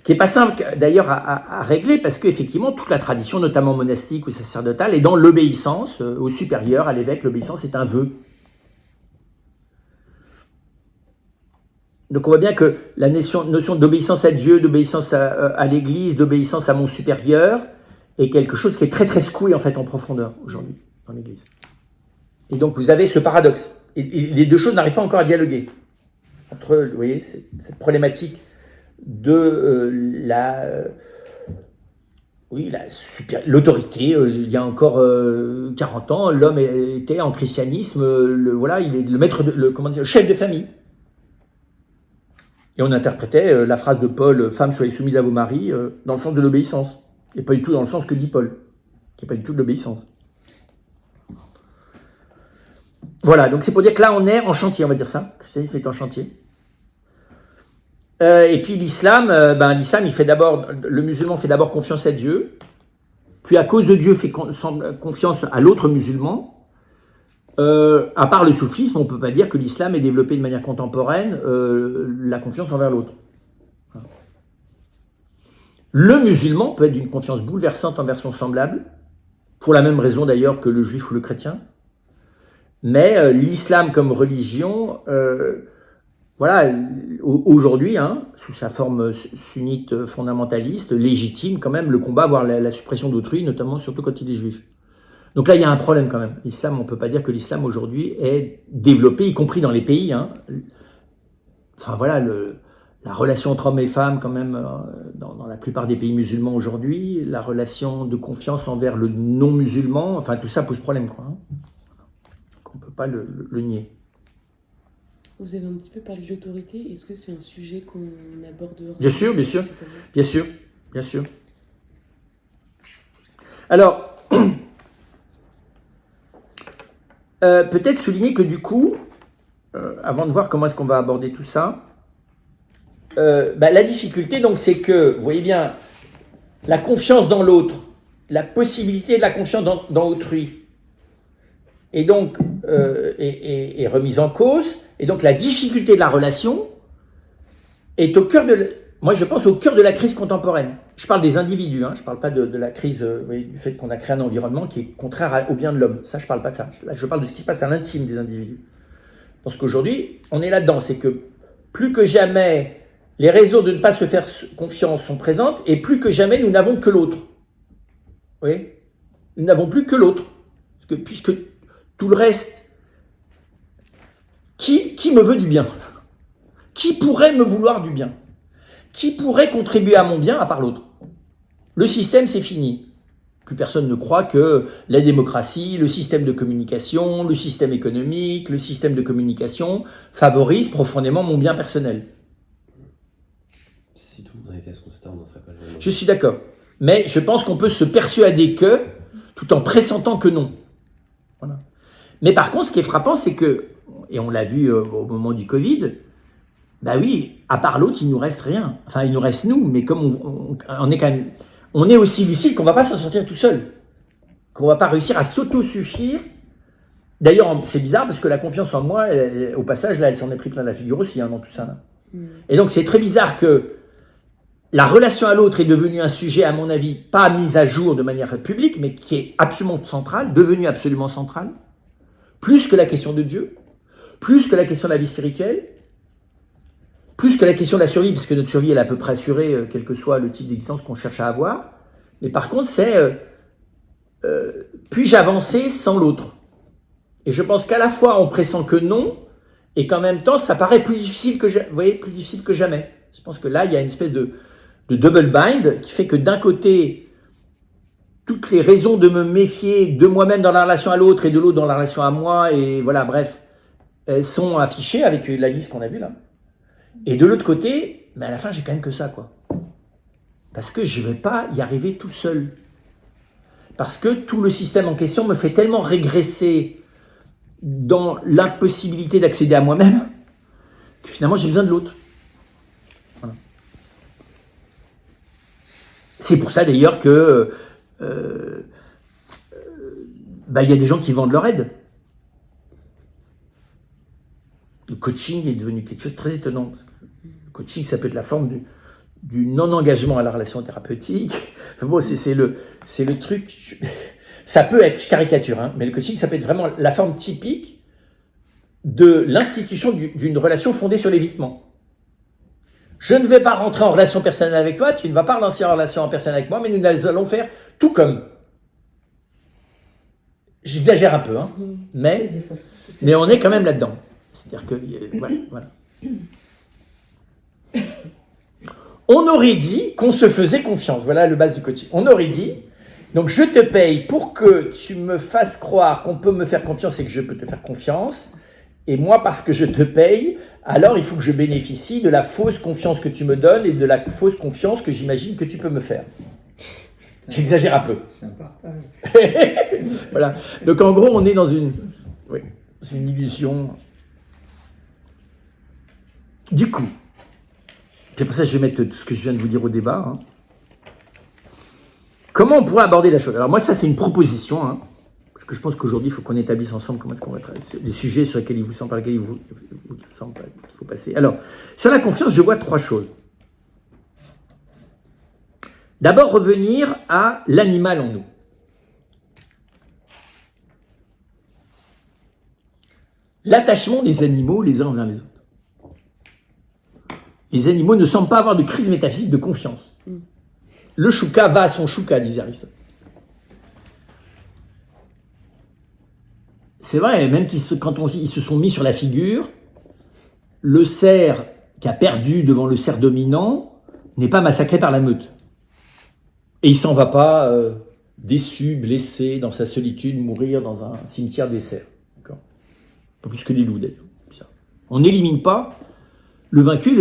Qui n'est pas simple d'ailleurs à régler, parce qu'effectivement, toute la tradition, notamment monastique ou sacerdotale, est dans l'obéissance au supérieur, à l'évêque. L'obéissance est un vœu. Donc on voit bien que la notion d'obéissance à Dieu, d'obéissance à l'Église, d'obéissance à mon supérieur, est quelque chose qui est très secoué en fait en profondeur aujourd'hui. dans l'Église. Et donc vous avez ce paradoxe. Et les deux choses n'arrivent pas encore à dialoguer. Entre, vous voyez, cette problématique de l'autorité. Il y a encore 40 ans, l'homme était en christianisme, il est le maître, le chef de famille. Et on interprétait la phrase de Paul, « Femmes, soyez soumises à vos maris », dans le sens de l'obéissance. Et pas du tout dans le sens que dit Paul, qui n'est pas du tout de l'obéissance. Voilà, donc c'est pour dire que là, on est en chantier, on va dire ça. Le christianisme est en chantier. Et puis l'islam, le musulman fait d'abord confiance à Dieu, puis à cause de Dieu fait confiance à l'autre musulman. À part le soufisme, on ne peut pas dire que l'islam ait développé de manière contemporaine la confiance envers l'autre. Le musulman peut être d'une confiance bouleversante envers son semblable, pour la même raison d'ailleurs que le juif ou le chrétien. Mais l'islam comme religion, aujourd'hui, sous sa forme sunnite fondamentaliste, légitime quand même le combat, voire la suppression d'autrui, notamment surtout quand il est juif. Donc là, il y a un problème quand même. L'islam, on ne peut pas dire que l'islam aujourd'hui est développé, y compris dans les pays. La relation entre hommes et femmes quand même, dans la plupart des pays musulmans aujourd'hui, la relation de confiance envers le non-musulman, enfin tout ça pose problème, quoi. On ne peut pas le nier. Vous avez un petit peu parlé de l'autorité. Est-ce que c'est un sujet qu'on abordera? Bien sûr, bien sûr, bien sûr, bien sûr. Alors, peut-être souligner que du coup, avant de voir comment est-ce qu'on va aborder tout ça, la difficulté, donc, c'est que, vous voyez bien, la confiance dans l'autre, la possibilité de la confiance dans autrui, et donc est remise en cause, et donc la difficulté de la relation est au cœur moi je pense au cœur de la crise contemporaine. Je parle des individus, je ne parle pas de la crise du fait qu'on a créé un environnement qui est contraire au bien de l'homme. Ça, je ne parle pas de ça. Là, je parle de ce qui se passe à l'intime des individus. Parce qu'aujourd'hui, on est là-dedans. C'est que plus que jamais, les raisons de ne pas se faire confiance sont présentes, et plus que jamais, nous n'avons que l'autre. Vous voyez ? Nous n'avons plus que l'autre. Puisque tout le reste, qui me veut du bien? Qui pourrait me vouloir du bien? Qui pourrait contribuer à mon bien à part l'autre? Le système, c'est fini. Plus personne ne croit que la démocratie, le système de communication, le système économique, le système de communication favorise profondément mon bien personnel. Si tout le monde était à ce constat, on n'en serait pas là. Je suis d'accord. Mais je pense qu'on peut se persuader que, tout en pressentant que non. Voilà. Mais par contre, ce qui est frappant, c'est que, et on l'a vu au moment du Covid, oui, à part l'autre, il nous reste rien. Enfin, il nous reste nous, mais comme on est quand même, on est aussi lucide qu'on ne va pas s'en sortir tout seul, qu'on ne va pas réussir à s'autosuffire. D'ailleurs, c'est bizarre parce que la confiance en moi, au passage, là, elle s'en est pris plein la figure aussi dans tout ça. Là. Et donc, c'est très bizarre que la relation à l'autre est devenue un sujet, à mon avis, pas mis à jour de manière publique, mais qui est absolument central, devenu absolument central, plus que la question de Dieu, plus que la question de la vie spirituelle, plus que la question de la survie, puisque notre survie elle est à peu près assurée, quel que soit le type d'existence qu'on cherche à avoir. Mais par contre, c'est puis-je avancer sans l'autre? Et je pense qu'à la fois on pressent que non, et qu'en même temps ça paraît plus difficile que jamais. Je pense que là il y a une espèce de double bind qui fait que d'un côté, toutes les raisons de me méfier de moi-même dans la relation à l'autre et de l'autre dans la relation à moi, et voilà, bref, elles sont affichées avec la liste qu'on a vue là. Et de l'autre côté, à la fin, j'ai quand même que ça, quoi. Parce que je ne vais pas y arriver tout seul. Parce que tout le système en question me fait tellement régresser dans l'impossibilité d'accéder à moi-même que finalement, j'ai besoin de l'autre. Voilà. C'est pour ça, d'ailleurs, que il y a des gens qui vendent leur aide. Le coaching est devenu quelque chose de très étonnant. Parce que le coaching, ça peut être la forme du non-engagement à la relation thérapeutique. Enfin bon, c'est le truc. Ça peut être, je caricature, mais le coaching, ça peut être vraiment la forme typique de l'institution d'une relation fondée sur l'évitement. Je ne vais pas rentrer en relation personnelle avec toi, tu ne vas pas rentrer en relation personnelle avec moi, mais nous allons faire tout comme. J'exagère un peu, hein, mais on est quand même là-dedans. C'est-à-dire que, voilà. On aurait dit qu'on se faisait confiance. Voilà le base du coaching. On aurait dit, donc je te paye pour que tu me fasses croire qu'on peut me faire confiance et que je peux te faire confiance. Et moi, parce que je te paye, alors il faut que je bénéficie de la fausse confiance que tu me donnes et de la fausse confiance que j'imagine que tu peux me faire. J'exagère un peu. Sympa. Voilà. Donc en gros, on est dans une illusion. Du coup, puis après ça, je vais mettre tout ce que je viens de vous dire au débat. Hein. Comment on pourrait aborder la chose? Alors moi, ça, c'est une proposition, hein, parce que je pense qu'aujourd'hui, il faut qu'on établisse ensemble comment est-ce qu'on va travailler les sujets sur lesquels il vous semble, par lesquels il vous semble qu'il faut passer. Alors, sur la confiance, je vois 3 choses. D'abord, revenir à l'animal en nous. L'attachement des animaux les uns envers les autres. Les animaux ne semblent pas avoir de crise métaphysique de confiance. Le chouka va à son chouka, disait Aristote. C'est vrai, même quand ils se sont mis sur la figure, le cerf qui a perdu devant le cerf dominant n'est pas massacré par la meute. Et il s'en va pas déçu, blessé, dans sa solitude, mourir dans un cimetière des cerfs. D'accord ? Pas plus que les loups d'ailleurs. On n'élimine pas le vaincu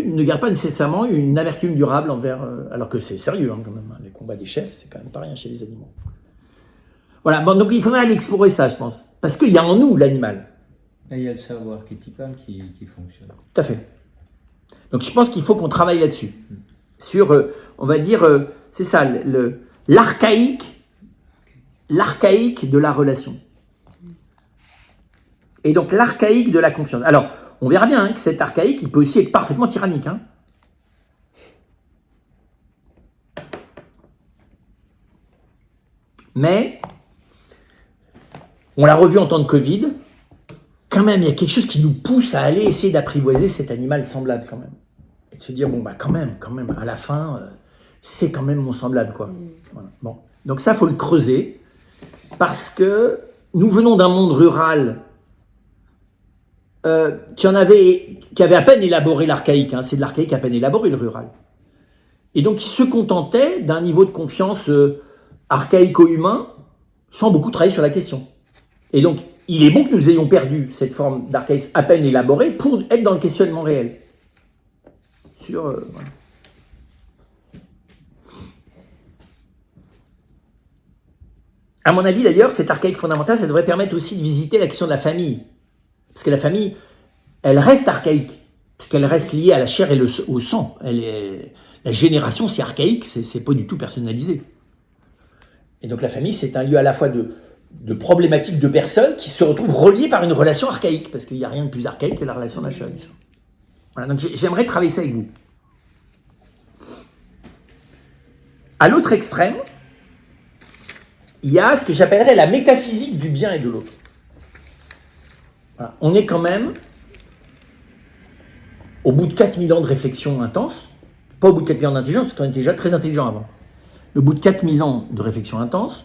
ne garde pas nécessairement une amertume durable envers... alors que c'est sérieux quand même, hein, les combats des chefs, c'est quand même pas rien chez les animaux. Voilà, bon, donc il faudrait aller explorer ça, je pense. Parce qu'il y a en nous l'animal. Et il y a le savoir archétypal qui fonctionne. Tout à fait. Donc je pense qu'il faut qu'on travaille là-dessus. Sur, on va dire, c'est ça, l'archaïque de la relation. Et donc l'archaïque de la confiance. Alors, on verra bien que cet archaïque, il peut aussi être parfaitement tyrannique. Hein. Mais, on l'a revu en temps de Covid, quand même, il y a quelque chose qui nous pousse à aller essayer d'apprivoiser cet animal semblable quand même. Et de se dire, bon, bah quand même, à la fin, c'est quand même mon semblable, quoi. Voilà. Bon. Donc ça, il faut le creuser, parce que nous venons d'un monde rural qui avait à peine élaboré l'archaïque, hein, c'est de l'archaïque à peine élaboré le rural. Et donc il se contentait d'un niveau de confiance archaïco-humain sans beaucoup travailler sur la question. Et donc il est bon que nous ayons perdu cette forme d'archaïsme à peine élaborée pour être dans le questionnement réel. Voilà. À mon avis d'ailleurs, cet archaïque fondamental, ça devrait permettre aussi de visiter la question de la famille. Parce que la famille, elle reste archaïque, puisqu'elle reste liée à la chair et au sang. La génération, c'est archaïque, c'est pas du tout personnalisé. Et donc la famille, c'est un lieu à la fois de problématiques de personnes qui se retrouvent reliées par une relation archaïque, parce qu'il n'y a rien de plus archaïque que la relation d'achat. Voilà, donc j'aimerais travailler ça avec vous. À l'autre extrême, il y a ce que j'appellerais la métaphysique du bien et de l'autre. Voilà. On est quand même au bout de 4000 ans de réflexion intense, pas au bout de 4000 ans d'intelligence, parce qu'on était déjà très intelligent avant. Au bout de 4000 ans de réflexion intense,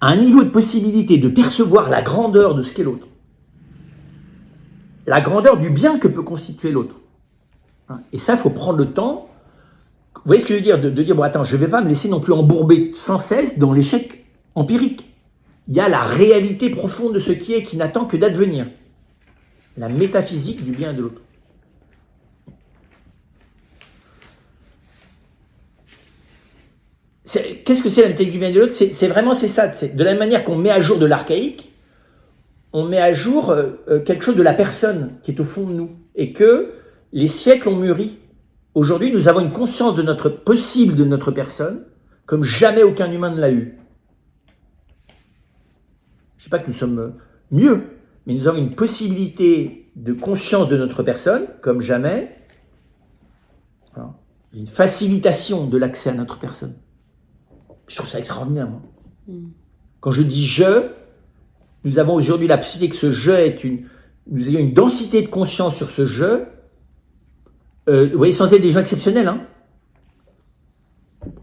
à un niveau de possibilité de percevoir la grandeur de ce qu'est l'autre, la grandeur du bien que peut constituer l'autre. Et ça, il faut prendre le temps. Vous voyez ce que je veux dire, de dire, bon attends, je ne vais pas me laisser non plus embourber sans cesse dans l'échec empirique. Il y a la réalité profonde de ce qui est, qui n'attend que d'advenir. La métaphysique du bien et de l'autre. Qu'est-ce que c'est la métaphysique du bien et de l'autre ? C'est ça. De la même manière qu'on met à jour de l'archaïque, on met à jour quelque chose de la personne qui est au fond de nous. Et que les siècles ont mûri. Aujourd'hui, nous avons une conscience de notre possible, de notre personne, comme jamais aucun humain ne l'a eu. Je ne sais pas que nous sommes mieux, mais nous avons une possibilité de conscience de notre personne, comme jamais. Voilà. Une facilitation de l'accès à notre personne. Je trouve ça extraordinaire. Moi. Quand je dis « je », nous avons aujourd'hui la possibilité que ce « je » nous ayons une densité de conscience sur ce « je ». Vous voyez, sans être des gens exceptionnels. Hein.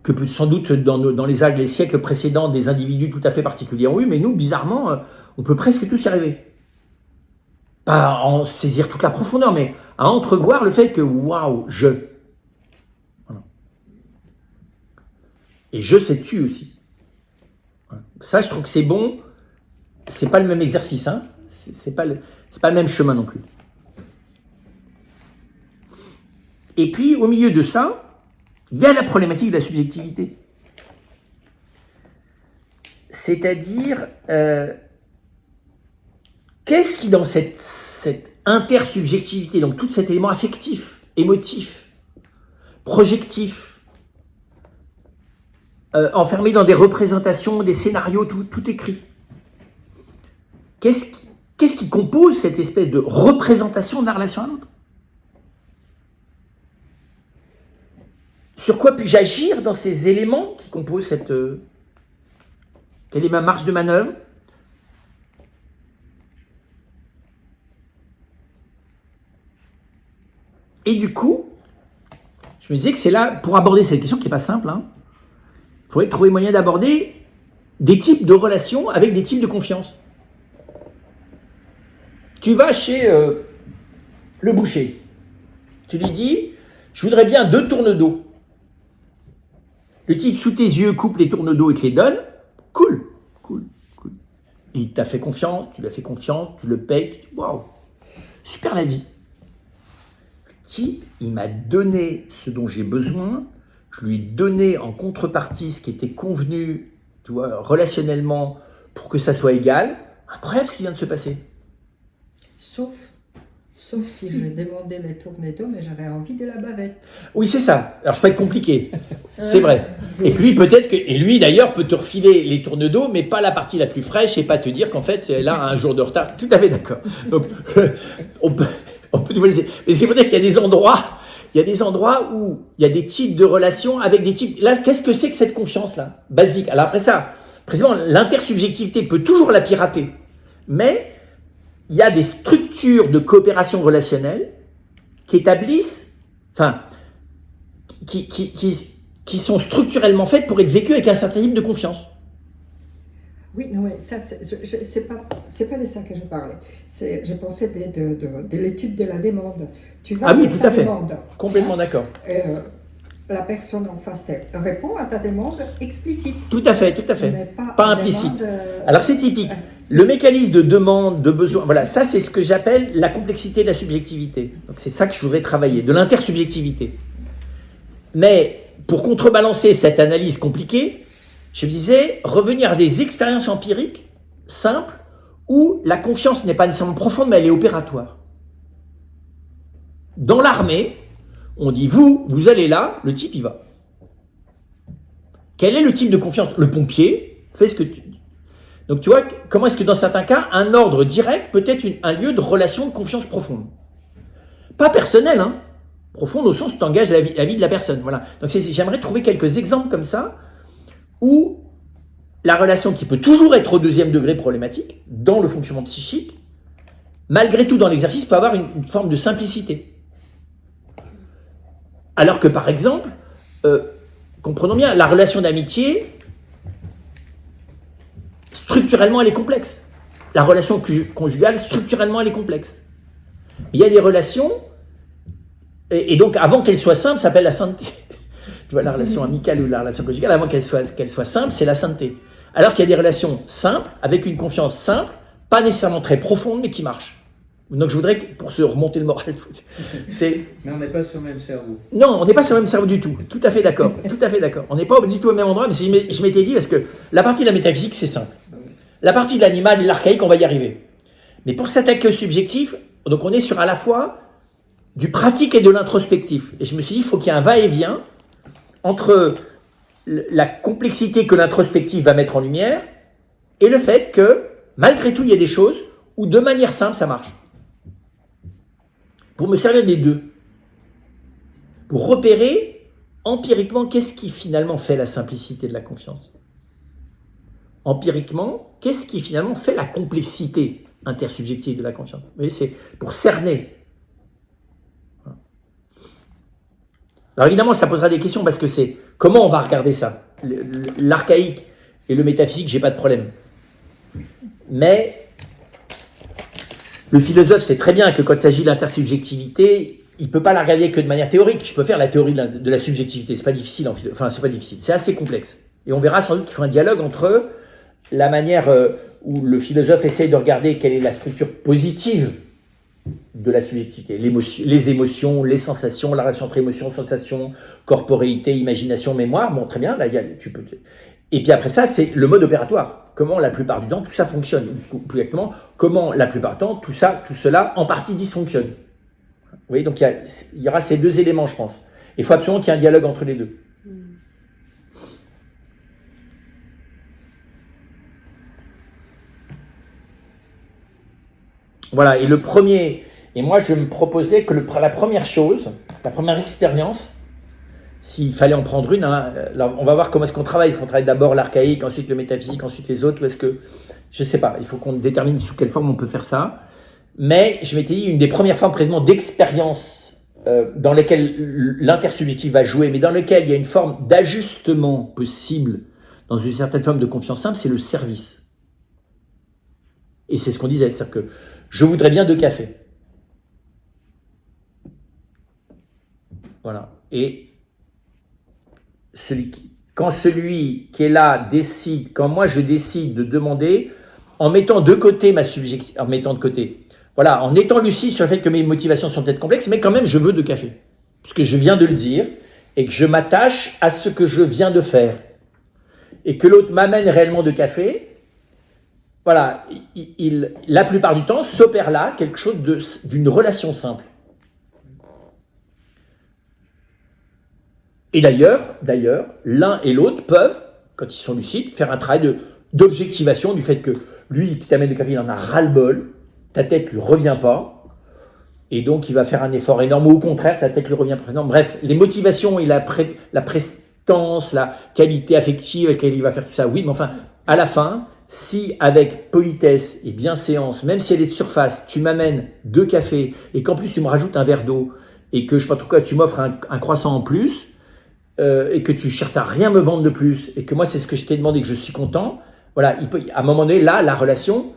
que sans doute dans les siècles précédents, des individus tout à fait particuliers ont eu, mais nous, bizarrement, on peut presque tous y arriver. Pas à en saisir toute la profondeur, mais à entrevoir le fait que, waouh, je. Voilà. Et je, c'est tu aussi. Voilà. Ça, je trouve que c'est bon. C'est pas le même exercice, hein. C'est pas le même chemin non plus. Et puis, au milieu de ça, il y a la problématique de la subjectivité. C'est-à-dire, qu'est-ce qui, dans cette intersubjectivité, donc tout cet élément affectif, émotif, projectif, enfermé dans des représentations, des scénarios, tout écrit, qu'est-ce qui compose cette espèce de représentation de la relation à l'autre? Sur quoi puis-je agir dans ces éléments qui composent cette... quelle est ma marge de manœuvre? Et du coup, je me disais que c'est là, pour aborder cette question qui n'est pas simple, hein, il faudrait trouver moyen d'aborder des types de relations avec des types de confiance. Tu vas chez le boucher. Tu lui dis, je voudrais bien 2 tournes d'eau. Le type, sous tes yeux, coupe les tournes d'eau et te les donne. Cool. Il t'a fait confiance, tu lui as fait confiance, tu le payes. Tu dis, waouh, super la vie. Le type, il m'a donné ce dont j'ai besoin. Je lui ai donné en contrepartie ce qui était convenu, tu vois, relationnellement, pour que ça soit égal. Incroyable ce qui vient de se passer. Sauf si j'ai demandé les tournées d'eau, mais j'avais envie de la bavette. Oui, c'est ça. Alors, je peux être compliqué. C'est vrai. Et puis, peut-être que... Et lui, d'ailleurs, peut te refiler les tournes d'eau, mais pas la partie la plus fraîche et pas te dire qu'en fait, elle a un jour de retard. Tout à fait d'accord. Donc, on peut tout laisser. Mais c'est peut-être qu'il y a des endroits... Il y a des endroits où il y a des types de relations avec des types... Là, qu'est-ce que c'est que cette confiance-là? Basique. Alors après ça, précisément, l'intersubjectivité peut toujours la pirater. Mais... il y a des structures de coopération relationnelle qui établissent, enfin, qui sont structurellement faites pour être vécues avec un certain type de confiance. Oui, non, mais ça, c'est pas de ça que je parlais. Je pensais de l'étude de la demande. Tu vas Oui, faire tout à fait. demande. Complètement d'accord. La personne en face répond à ta demande explicite. Tout à fait. Mais Pas implicite. demande, Alors c'est typique. Le mécanisme de demande, de besoin, voilà, ça c'est ce que j'appelle la complexité de la subjectivité. Donc c'est ça que je voudrais travailler, de l'intersubjectivité. Mais pour contrebalancer cette analyse compliquée, je me disais revenir à des expériences empiriques simples où la confiance n'est pas nécessairement profonde, mais elle est opératoire. Dans l'armée, on dit vous allez là, le type il va. Quel est le type de confiance? Le pompier fait ce que tu dis. Donc tu vois, comment est-ce que dans certains cas, un ordre direct peut être un lieu de relation de confiance profonde. Pas personnelle, hein. Profonde au sens où tu engages la vie de la personne. Voilà. Donc j'aimerais trouver quelques exemples comme ça, où la relation qui peut toujours être au 2e degré problématique, dans le fonctionnement psychique, malgré tout dans l'exercice, peut avoir une forme de simplicité. Alors que par exemple, comprenons bien, la relation d'amitié, structurellement, elle est complexe. La relation conjugale, structurellement, elle est complexe. Il y a des relations, et donc avant qu'elle soit simple, ça s'appelle la sainteté. Tu vois, la relation amicale ou la relation conjugale, avant qu'elle soit simple, c'est la sainteté. Alors qu'il y a des relations simples, avec une confiance simple, pas nécessairement très profonde, mais qui marchent. Donc je voudrais, pour se remonter le moral, Mais on n'est pas sur le même cerveau. Non, on n'est pas sur le même cerveau du tout. Tout à fait d'accord. On n'est pas du tout au même endroit, mais je m'étais dit, parce que la partie de la métaphysique, c'est simple. La partie de l'animal et de l'archaïque, on va y arriver. Mais pour s'attaquer au subjectif, donc on est sur à la fois du pratique et de l'introspectif. Et je me suis dit, il faut qu'il y ait un va-et-vient entre la complexité que l'introspectif va mettre en lumière et le fait que, malgré tout, il y a des choses où, de manière simple, ça marche. Pour me servir des deux. Pour repérer empiriquement qu'est-ce qui finalement fait la simplicité de la confiance. Empiriquement, qu'est-ce qui finalement fait la complexité intersubjective de la confiance. Vous voyez, c'est pour cerner. Alors évidemment, ça posera des questions parce que c'est Comment on va regarder ça? L'archaïque et le métaphysique, j'ai pas de problème. Mais le philosophe sait très bien que quand il s'agit d'intersubjectivité, il ne peut pas la regarder que de manière théorique. Je peux faire la théorie de la subjectivité. C'est pas difficile c'est pas difficile. C'est assez complexe. Et on verra sans doute qu'il faut un dialogue entre la manière où le philosophe essaye de regarder quelle est la structure positive de la subjectivité, les émotions, les sensations, la relation entre émotions, sensations, corporéité, imagination, mémoire. Bon, très bien, là, et puis après ça, c'est le mode opératoire. Comment la plupart du temps tout ça fonctionne. Ou plus exactement, comment la plupart du temps tout cela en partie dysfonctionne. Vous voyez, donc il y aura ces deux éléments, je pense. Il faut absolument qu'il y ait un dialogue entre les deux. Voilà, et moi je me proposais que la première chose, la première expérience, s'il fallait en prendre une, hein, alors on va voir comment est-ce qu'on travaille. Est-ce qu'on travaille d'abord l'archaïque, ensuite le métaphysique, ensuite les autres, ou est-ce que, je sais pas, il faut qu'on détermine sous quelle forme on peut faire ça. Mais je m'étais dit, une des premières formes précisément d'expérience dans lesquelles l'intersubjectif va jouer, mais dans lesquelles il y a une forme d'ajustement possible dans une certaine forme de confiance simple, c'est le service. Et c'est ce qu'on disait, c'est-à-dire que je voudrais bien 2 cafés. Voilà. Et quand celui qui est là décide, quand moi je décide de demander, en mettant de côté ma subjectivité, en étant lucide sur le fait que mes motivations sont peut-être complexes, mais quand même je veux 2 cafés. Puisque je viens de le dire, et que je m'attache à ce que je viens de faire. Et que l'autre m'amène réellement 2 cafés, voilà, la plupart du temps, s'opère là quelque chose d'une relation simple. Et d'ailleurs, l'un et l'autre peuvent, quand ils sont lucides, faire un travail d'objectivation du fait que lui qui t'amène le café, il en a ras-le-bol, ta tête lui revient pas, et donc il va faire un effort énorme, ou au contraire, ta tête lui revient pas. Bref, les motivations et la prestance, la qualité affective avec laquelle il va faire tout ça, oui, mais enfin, à la fin, si avec politesse et bienséance, même si elle est de surface, tu m'amènes 2 cafés et qu'en plus tu me rajoutes un verre d'eau et que je sais pas trop quoi, tu m'offres un croissant en plus et que tu cherches à rien me vendre de plus et que moi c'est ce que je t'ai demandé et que je suis content, voilà, à un moment donné, là, la relation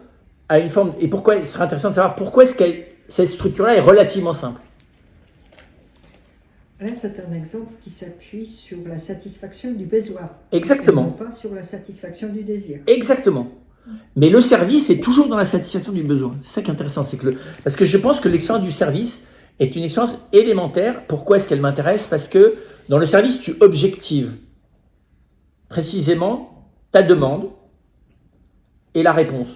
a une forme. Et pourquoi, il serait intéressant de savoir pourquoi est-ce que cette structure-là est relativement simple. Là, c'est un exemple qui s'appuie sur la satisfaction du besoin. Exactement. Et non pas sur la satisfaction du désir. Exactement. Mais le service est toujours dans la satisfaction du besoin. C'est ça qui est intéressant. Parce que je pense que l'expérience du service est une expérience élémentaire. Pourquoi est-ce qu'elle m'intéresse? Parce que dans le service, tu objectives précisément ta demande et la réponse.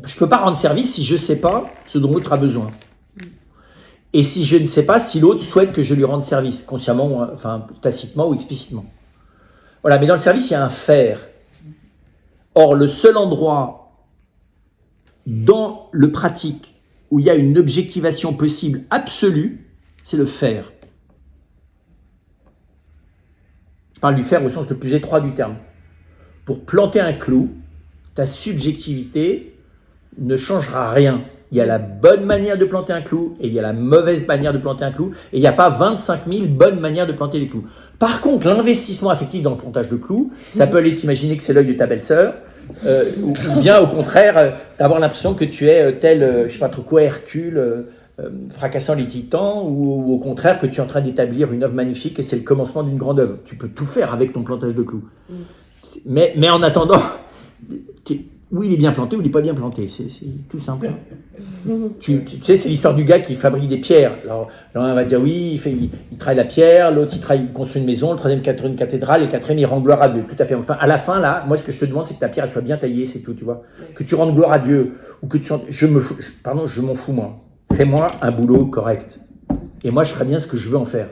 Je ne peux pas rendre service si je ne sais pas ce dont l'autre a besoin. Et si je ne sais pas si l'autre souhaite que je lui rende service, consciemment, ou, enfin tacitement ou explicitement. Voilà, mais dans le service, il y a un faire. Or, le seul endroit dans le pratique où il y a une objectivation possible absolue, c'est le faire. Je parle du faire au sens le plus étroit du terme. Pour planter un clou, ta subjectivité ne changera rien. Il y a la bonne manière de planter un clou et il y a la mauvaise manière de planter un clou et il n'y a pas 25 000 bonnes manières de planter les clous. Par contre, l'investissement affectif dans le plantage de clous, ça peut aller t'imaginer que c'est l'œil de ta belle-sœur ou bien au contraire d'avoir l'impression que tu es tel, je sais pas trop quoi, Hercule fracassant les titans ou au contraire que tu es en train d'établir une œuvre magnifique et c'est le commencement d'une grande œuvre. Tu peux tout faire avec ton plantage de clous. Mais en attendant... Oui, il est bien planté ou il n'est pas bien planté, c'est tout simple. Tu sais, c'est l'histoire du gars qui fabrique des pierres. Alors on va dire oui, il travaille la pierre, l'autre il construit une maison, le troisième une cathédrale, et le quatrième il rend gloire à Dieu. Tout à fait. Enfin, à la fin, là, moi ce que je te demande, c'est que ta pierre elle soit bien taillée, c'est tout, tu vois. Que tu rendes gloire à Dieu, ou que je m'en fous moi. Fais-moi un boulot correct. Et moi je ferai bien ce que je veux en faire.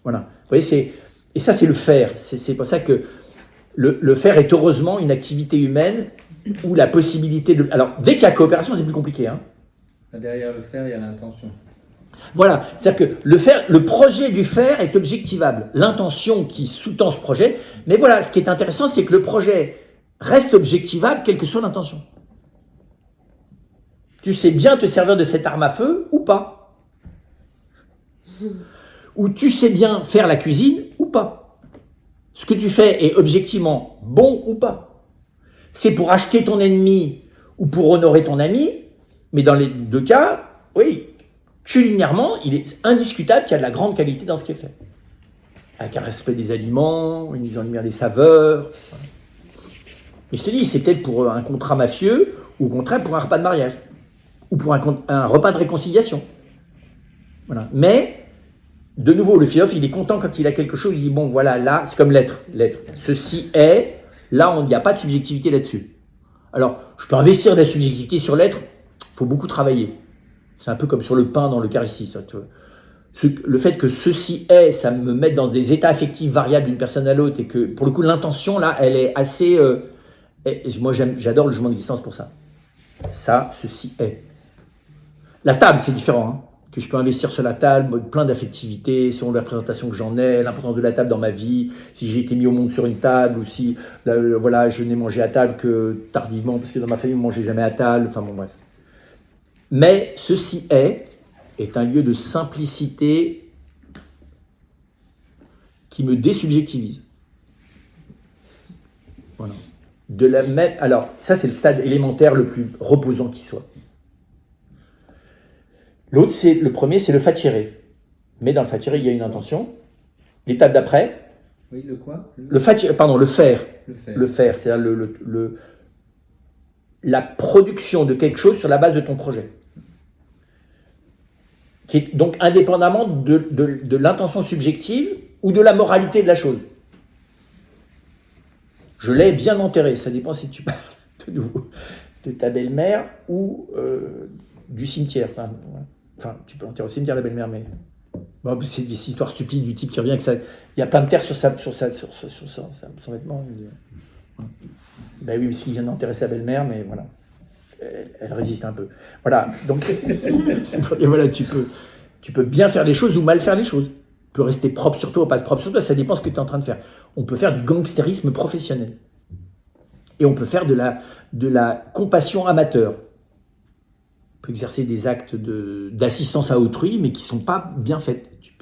Voilà. Vous voyez, et ça c'est le faire. C'est pour ça que le faire est heureusement une activité humaine où la possibilité de... Alors, dès qu'il y a coopération, c'est plus compliqué. Hein. Derrière le faire, il y a l'intention. Voilà, c'est-à-dire que le projet du faire est objectivable. L'intention qui sous-tend ce projet, mais voilà, ce qui est intéressant, c'est que le projet reste objectivable, quelle que soit l'intention. Tu sais bien te servir de cette arme à feu ou pas. Ou tu sais bien faire la cuisine ou pas. Ce que tu fais est objectivement bon ou pas. C'est pour acheter ton ennemi ou pour honorer ton ami, mais dans les deux cas, oui, culinairement, il est indiscutable qu'il y a de la grande qualité dans ce qui est fait. Avec un respect des aliments, une mise en lumière des saveurs. Mais je te dis, c'est peut-être pour un contrat mafieux, ou au contraire pour un repas de mariage, ou pour un repas de réconciliation. Voilà. Mais, de nouveau, le philosophe, il est content quand il a quelque chose, il dit, bon, voilà, là, c'est comme l'être. Ceci est, là, il n'y a pas de subjectivité là-dessus. Alors, je peux investir de la subjectivité sur l'être, il faut beaucoup travailler. C'est un peu comme sur le pain dans l'Eucharistie, ça, tu vois. Le fait que ceci est, ça me met dans des états affectifs variables d'une personne à l'autre, et que, pour le coup, l'intention, là, elle est assez... moi, j'adore le jugement de distance pour ça. Ça, ceci est. La table, c'est différent, hein, que je peux investir sur la table, plein d'affectivité, selon la représentation que j'en ai, l'importance de la table dans ma vie, si j'ai été mis au monde sur une table, ou si voilà, je n'ai mangé à table que tardivement, parce que dans ma famille, on ne mangeait jamais à table, enfin bon, bref. Mais ceci est un lieu de simplicité qui me désubjectivise. Voilà. Alors, ça, c'est le stade élémentaire le plus reposant qui soit. Le premier, c'est le facere. Mais dans le facere, il y a une intention. L'étape d'après. Oui, le quoi? Le faire. Le faire. Le faire, c'est-à-dire la production de quelque chose sur la base de ton projet. Qui est donc indépendamment de l'intention subjective ou de la moralité de la chose. Je l'ai bien enterré, ça dépend si tu parles de ta belle-mère ou du cimetière. Enfin, tu peux enterrer au cimetière la belle-mère, mais bon, c'est des histoires stupides du type qui revient que ça, il y a plein de terre sur son vêtement. Ben oui, parce qu'il vient d'enterrer sa belle-mère, mais voilà, elle résiste un peu. Voilà, donc voilà, tu peux bien faire les choses ou mal faire les choses. Tu peux rester propre sur toi ou pas propre sur toi, ça dépend de ce que tu es en train de faire. On peut faire du gangstérisme professionnel. Et on peut faire de la compassion amateur. On peut exercer des actes d'assistance à autrui, mais qui ne sont pas bien faits. C'est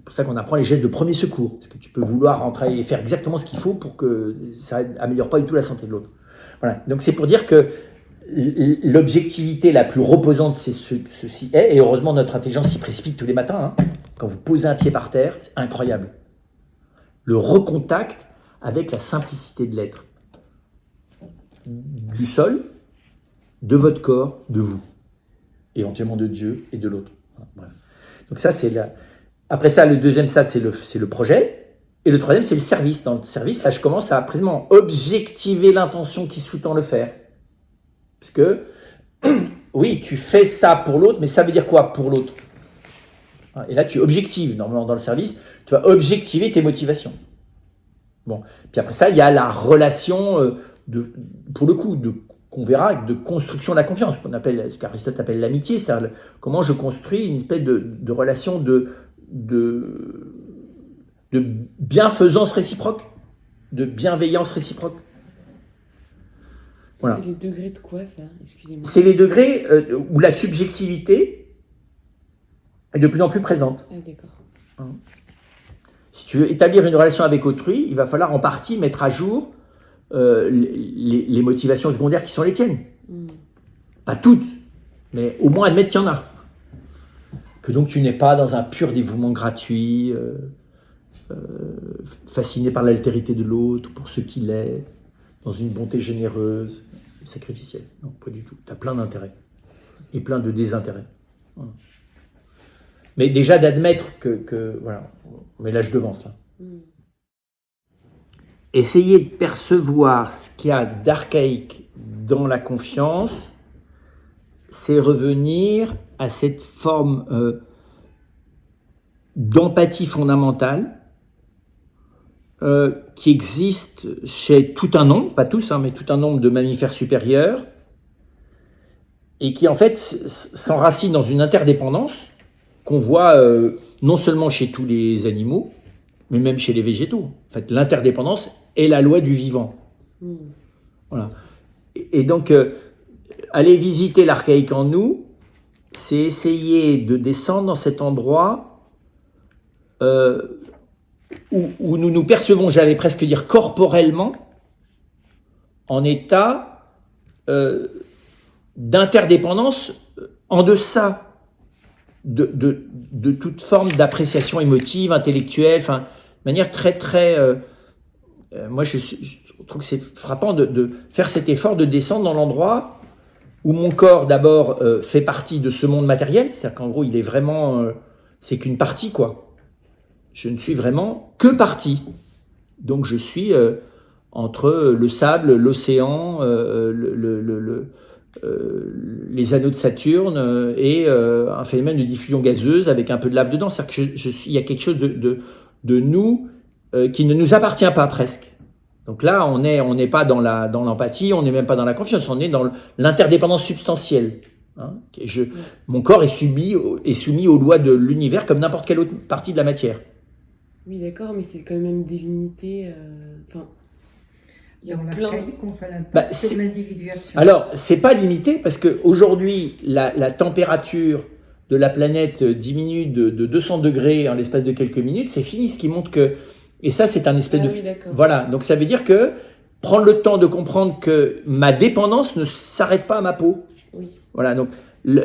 pour ça qu'on apprend les gestes de premier secours. Parce que tu peux vouloir rentrer et faire exactement ce qu'il faut pour que ça n'améliore pas du tout la santé de l'autre. Voilà. Donc c'est pour dire que l'objectivité la plus reposante, c'est ceci est. Et heureusement, notre intelligence s'y précipite tous les matins. Hein. Quand vous posez un pied par terre, c'est incroyable. Le recontact avec la simplicité de l'être. Du sol, de votre corps, de vous. Éventuellement de Dieu et de l'autre. Voilà. Donc ça, c'est Après ça, le deuxième stade, c'est le projet. Et le troisième, c'est le service. Dans le service, là, je commence à précisément objectiver l'intention qui sous-tend le faire. Parce que, oui, tu fais ça pour l'autre, mais ça veut dire quoi pour l'autre? Et là, tu objectives. Normalement, dans le service, tu vas objectiver tes motivations. Bon. Puis après ça, il y a la relation, pour le coup, qu'on verra, de construction de la confiance, ce qu'Aristote appelle l'amitié, c'est-à-dire comment je construis une espèce de relation de bienfaisance réciproque, de bienveillance réciproque. Voilà. C'est les degrés de quoi, ça? Excusez-moi. C'est les degrés où la subjectivité est de plus en plus présente. Ah, d'accord. Si tu veux établir une relation avec autrui, il va falloir en partie mettre à jour les motivations secondaires qui sont les tiennes. Pas toutes, mais au moins admettre qu'il y en a. Que donc tu n'es pas dans un pur dévouement gratuit, fasciné par l'altérité de l'autre, pour ce qu'il est, dans une bonté généreuse, sacrificielle. Non, pas du tout. Tu as plein d'intérêts et plein de désintérêts. Voilà. Mais déjà d'admettre que voilà, mais là je devance là. Essayer de percevoir ce qu'il y a d'archaïque dans la confiance, c'est revenir à cette forme d'empathie fondamentale qui existe chez tout un nombre, pas tous, mais tout un nombre de mammifères supérieurs, et qui en fait s'enracine dans une interdépendance qu'on voit non seulement chez tous les animaux, mais même chez les végétaux. En fait, l'interdépendance est la loi du vivant. Voilà. Et donc, aller visiter l'archaïque en nous, c'est essayer de descendre dans cet endroit où nous nous percevons, j'allais presque dire corporellement, en état d'interdépendance en deçà de toute forme d'appréciation émotive, intellectuelle, enfin, de manière très, très... moi, je trouve que c'est frappant de faire cet effort de descendre dans l'endroit où mon corps, d'abord, fait partie de ce monde matériel, c'est-à-dire qu'en gros, il est vraiment... c'est qu'une partie, quoi. Je ne suis vraiment que partie. Donc, je suis entre le sable, l'océan, les anneaux de Saturne et un phénomène de diffusion gazeuse avec un peu de lave dedans. C'est-à-dire que il y a quelque chose de nous qui ne nous appartient pas presque. Donc là, on n'est pas dans l'empathie, on n'est même pas dans la confiance, on est dans l'interdépendance substantielle. Hein. Mon corps est soumis aux lois de l'univers comme n'importe quelle autre partie de la matière. Oui, d'accord, mais c'est quand même délimité. Dans l'archaïque, on fait l'impasse Bah, sur l'individuation. Alors, c'est pas limité parce qu'aujourd'hui, la température de la planète diminue de 200 degrés en l'espace de quelques minutes, c'est fini. Ce qui montre que... Et ça, c'est un espèce de... Oui, d'accord. Voilà, donc ça veut dire que prendre le temps de comprendre que ma dépendance ne s'arrête pas à ma peau. Oui. Voilà, donc Ok.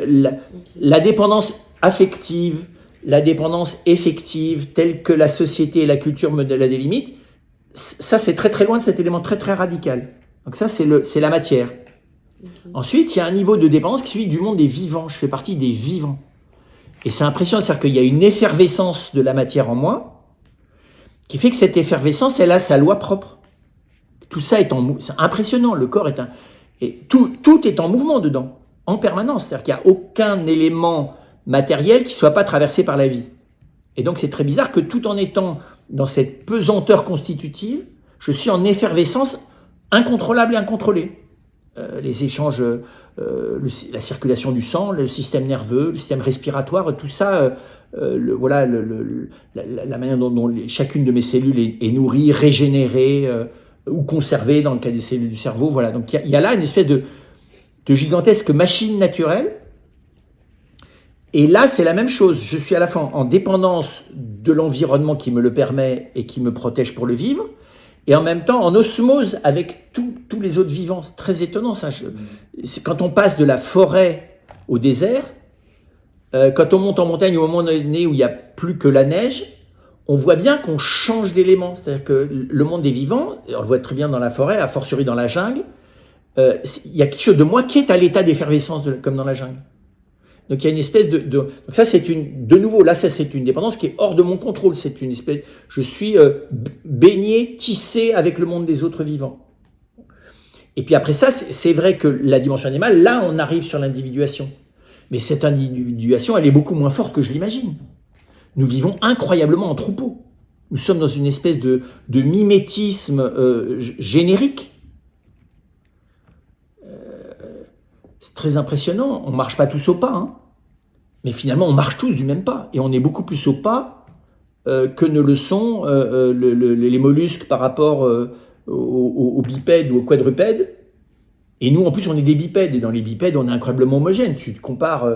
la dépendance affective, la dépendance effective, telle que la société et la culture me la délimitent, ça, c'est très très loin de cet élément très très radical. Donc ça, c'est la matière. Ok. Ensuite, il y a un niveau de dépendance qui est celui du monde des vivants. Je fais partie des vivants. Et c'est impressionnant, c'est-à-dire qu'il y a une effervescence de la matière en moi qui fait que cette effervescence, elle a sa loi propre. Tout ça est en mouvement. C'est impressionnant. Le corps et tout est en mouvement dedans, en permanence. C'est-à-dire qu'il n'y a aucun élément matériel qui ne soit pas traversé par la vie. Et donc, c'est très bizarre que tout en étant dans cette pesanteur constitutive, je suis en effervescence incontrôlable et incontrôlée. Les échanges, la circulation du sang, le système nerveux, le système respiratoire, tout ça, voilà, la manière dont chacune de mes cellules est nourrie, régénérée ou conservée dans le cas des cellules du cerveau. Voilà. Donc il y a là une espèce de gigantesque machine naturelle. Et là, c'est la même chose. Je suis à la fois en dépendance de l'environnement qui me le permet et qui me protège pour le vivre, et en même temps en osmose avec tous les autres vivants. C'est très étonnant ça. Quand on passe de la forêt au désert, quand on monte en montagne au moment donné où il n'y a plus que la neige, on voit bien qu'on change d'élément. C'est-à-dire que le monde des vivants, on le voit très bien dans la forêt, a fortiori dans la jungle, il y a quelque chose de moi qui est à l'état d'effervescence comme dans la jungle. Donc il y a une espèce donc ça c'est de nouveau là ça c'est une dépendance qui est hors de mon contrôle, c'est une espèce, je suis baigné, tissé avec le monde des autres vivants. Et puis après ça c'est vrai que la dimension animale, là on arrive sur l'individuation, mais cette individuation elle est beaucoup moins forte que je l'imagine. Nous vivons incroyablement en troupeau, nous sommes dans une espèce de mimétisme générique. C'est très impressionnant, on ne marche pas tous au pas, hein. Mais finalement on marche tous du même pas, et on est beaucoup plus au pas que ne le sont les mollusques par rapport aux bipèdes ou aux quadrupèdes. Et nous en plus on est des bipèdes, et dans les bipèdes on est incroyablement homogène. Tu compares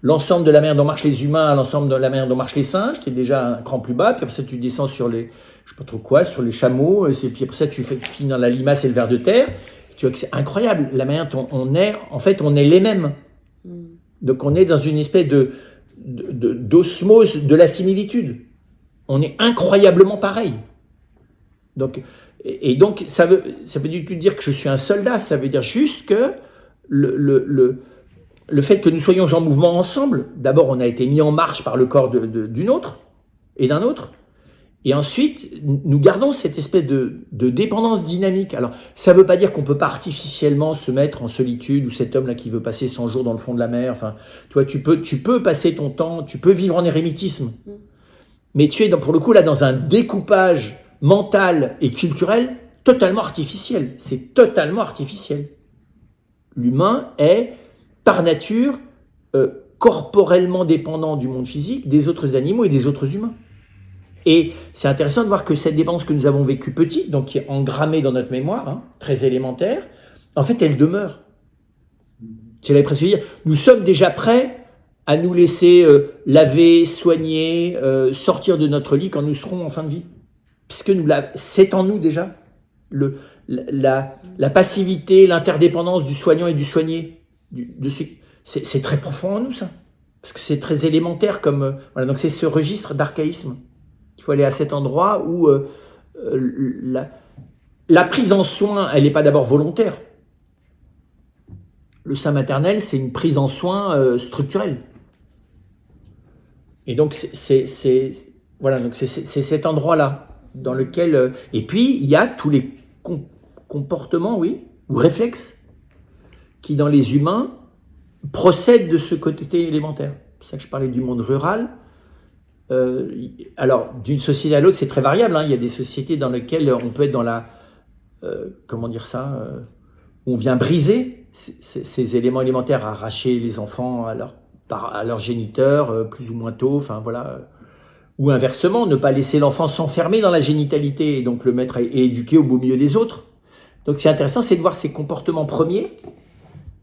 l'ensemble de la manière dont marchent les humains à l'ensemble de la manière dont marchent les singes, tu es déjà un cran plus bas, puis après ça tu descends sur les, je sais pas trop quoi, sur les chameaux, et puis après ça tu finis dans la limace et le ver de terre. Tu vois que c'est incroyable, la manière dont on est, en fait, on est les mêmes. Donc on est dans une espèce d'osmose de la similitude. On est incroyablement pareil. Donc, et donc ça veut du tout dire que je suis un soldat, ça veut dire juste que le fait que nous soyons en mouvement ensemble, d'abord on a été mis en marche par le corps d'une autre et d'un autre. Et ensuite, nous gardons cette espèce de dépendance dynamique. Alors, ça ne veut pas dire qu'on ne peut pas artificiellement se mettre en solitude, ou cet homme-là qui veut passer 100 jours dans le fond de la mer. Enfin, toi, tu peux passer ton temps, tu peux vivre en érémitisme. Mais tu es, pour le coup, là, dans un découpage mental et culturel totalement artificiel. C'est totalement artificiel. L'humain est, par nature, corporellement dépendant du monde physique, des autres animaux et des autres humains. Et c'est intéressant de voir que cette dépendance que nous avons vécue petite, donc qui est engrammée dans notre mémoire, hein, très élémentaire, en fait, elle demeure. J'avais presque dire, nous sommes déjà prêts à nous laisser laver, soigner, sortir de notre lit quand nous serons en fin de vie. puisque c'est en nous déjà. La passivité, l'interdépendance du soignant et du soigné, c'est très profond en nous, ça. Parce que c'est très élémentaire comme... voilà, donc c'est ce registre d'archaïsme. Il faut aller à cet endroit où la prise en soin, elle n'est pas d'abord volontaire. Le sein maternel, c'est une prise en soin structurelle. Et donc, voilà, donc c'est cet endroit-là dans lequel... et puis, il y a tous les comportements, oui, ou réflexes, qui, dans les humains, procèdent de ce côté élémentaire. C'est ça que je parlais du monde rural. Alors, d'une société à l'autre, c'est très variable. Hein. Il y a des sociétés dans lesquelles on peut être dans la... comment dire ça où on vient briser ces éléments élémentaires, arracher les enfants à leurs géniteurs, plus ou moins tôt, enfin voilà. Ou inversement, ne pas laisser l'enfant s'enfermer dans la génitalité et donc le mettre et éduquer au beau milieu des autres. Donc c'est intéressant, c'est de voir ces comportements premiers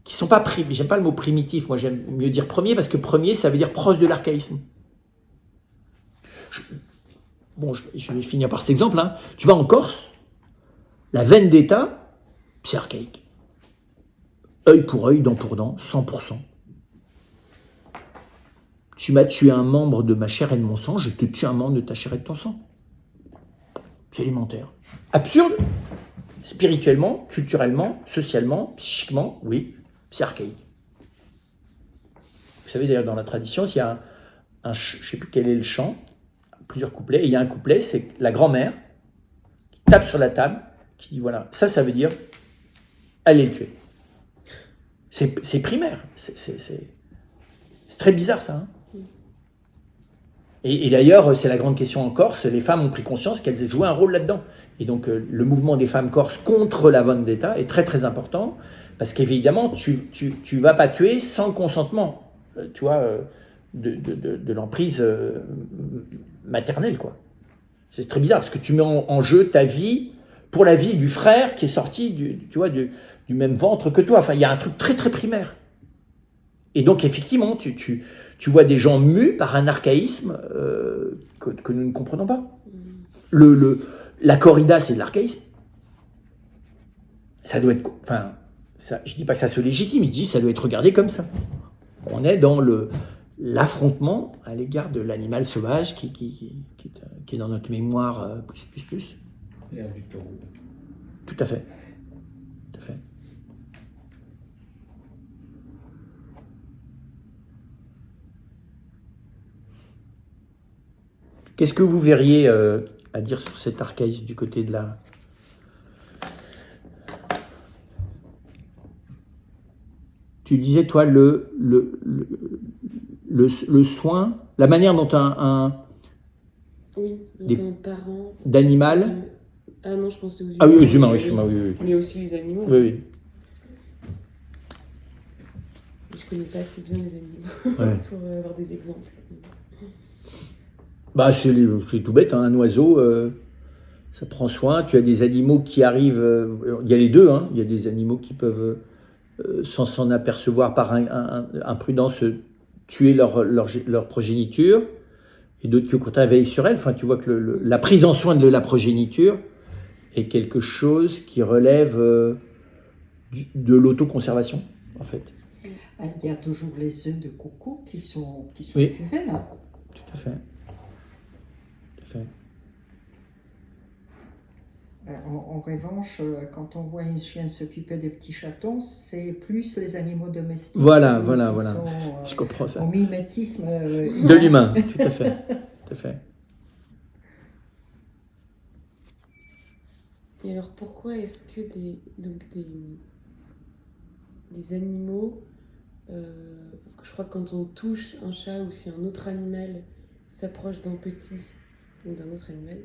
qui sont pas j'aime pas le mot primitif, moi j'aime mieux dire premier parce que premier ça veut dire proche de l'archaïsme. Je vais finir par cet exemple. Hein. Tu vas en Corse, la vendetta, c'est archaïque. Œil pour œil, dent pour dent, 100%. Tu m'as tué un membre de ma chair et de mon sang, je te tue un membre de ta chair et de ton sang. C'est élémentaire. Absurde. Spirituellement, culturellement, socialement, psychiquement, oui, c'est archaïque. Vous savez d'ailleurs dans la tradition, il y a je ne sais plus quel est le chant, plusieurs couplets, et il y a un couplet, c'est la grand-mère qui tape sur la table, qui dit voilà, ça veut dire allez le tuer. C'est primaire, c'est très bizarre ça. Hein. Et d'ailleurs, c'est la grande question en Corse, les femmes ont pris conscience qu'elles jouaient un rôle là-dedans. Et donc le mouvement des femmes corses contre la vendetta est très très important, parce qu'évidemment, tu vas pas tuer sans le consentement, tu vois, de l'emprise maternelle, quoi. C'est très bizarre, parce que tu mets en jeu ta vie pour la vie du frère qui est sorti du même ventre que toi. Enfin, il y a un truc très très primaire. Et donc, effectivement, tu vois des gens mus par un archaïsme que nous ne comprenons pas. La corrida, c'est de l'archaïsme. Ça doit être... Enfin, je ne dis pas que ça se légitime, je dis que ça doit être regardé comme ça. On est dans l'affrontement à l'égard de l'animal sauvage qui est dans notre mémoire plus. L'ère du taureau. Tout à fait. Tout à fait. Qu'est-ce que vous verriez à dire sur cet archaïsme du côté de la... Tu disais, toi, le soin, la manière dont oui, des dont un parent... d'animal... Ah non, je pensais aux humains. Ah oui, aux humains, oui, excuse-moi, oui. Mais aussi les animaux. Oui. Je connais pas assez bien les animaux Ouais. pour avoir des exemples. Bah, c'est tout bête, hein, un oiseau, ça prend soin. Tu as des animaux qui arrivent, il y a les deux, hein, il y a des animaux qui peuvent, sans s'en apercevoir par imprudence, tuer leur progéniture, et d'autres qui au contraire veillent sur elle. Enfin, tu vois que la prise en soin de la progéniture est quelque chose qui relève de l'autoconservation, en fait. Il y a toujours les œufs de coucou qui sont Oui. cuvés, là. Tout à fait. En revanche, quand on voit une chienne s'occuper des petits chatons, c'est plus les animaux domestiques Voilà. sont Je comprends ça. au mimétisme De l'humain, tout à fait. Tout à fait. Et alors pourquoi est-ce que des animaux, je crois que quand on touche un chat ou si un autre animal s'approche d'un petit ou d'un autre animal,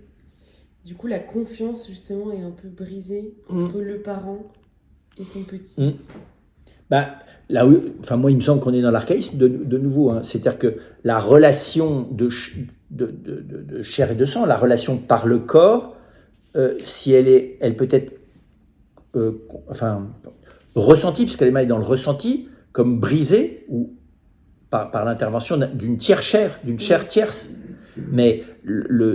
du coup la confiance justement est un peu brisée entre le parent et son petit. Bah, là où, moi, il me semble qu'on est dans l'archaïsme de nouveau. Hein. C'est-à-dire que la relation de chair et de sang, la relation par le corps, si elle peut être ressentie, parce qu'elle est dans le ressenti, comme brisée, ou par l'intervention d'une chair tierce. Mais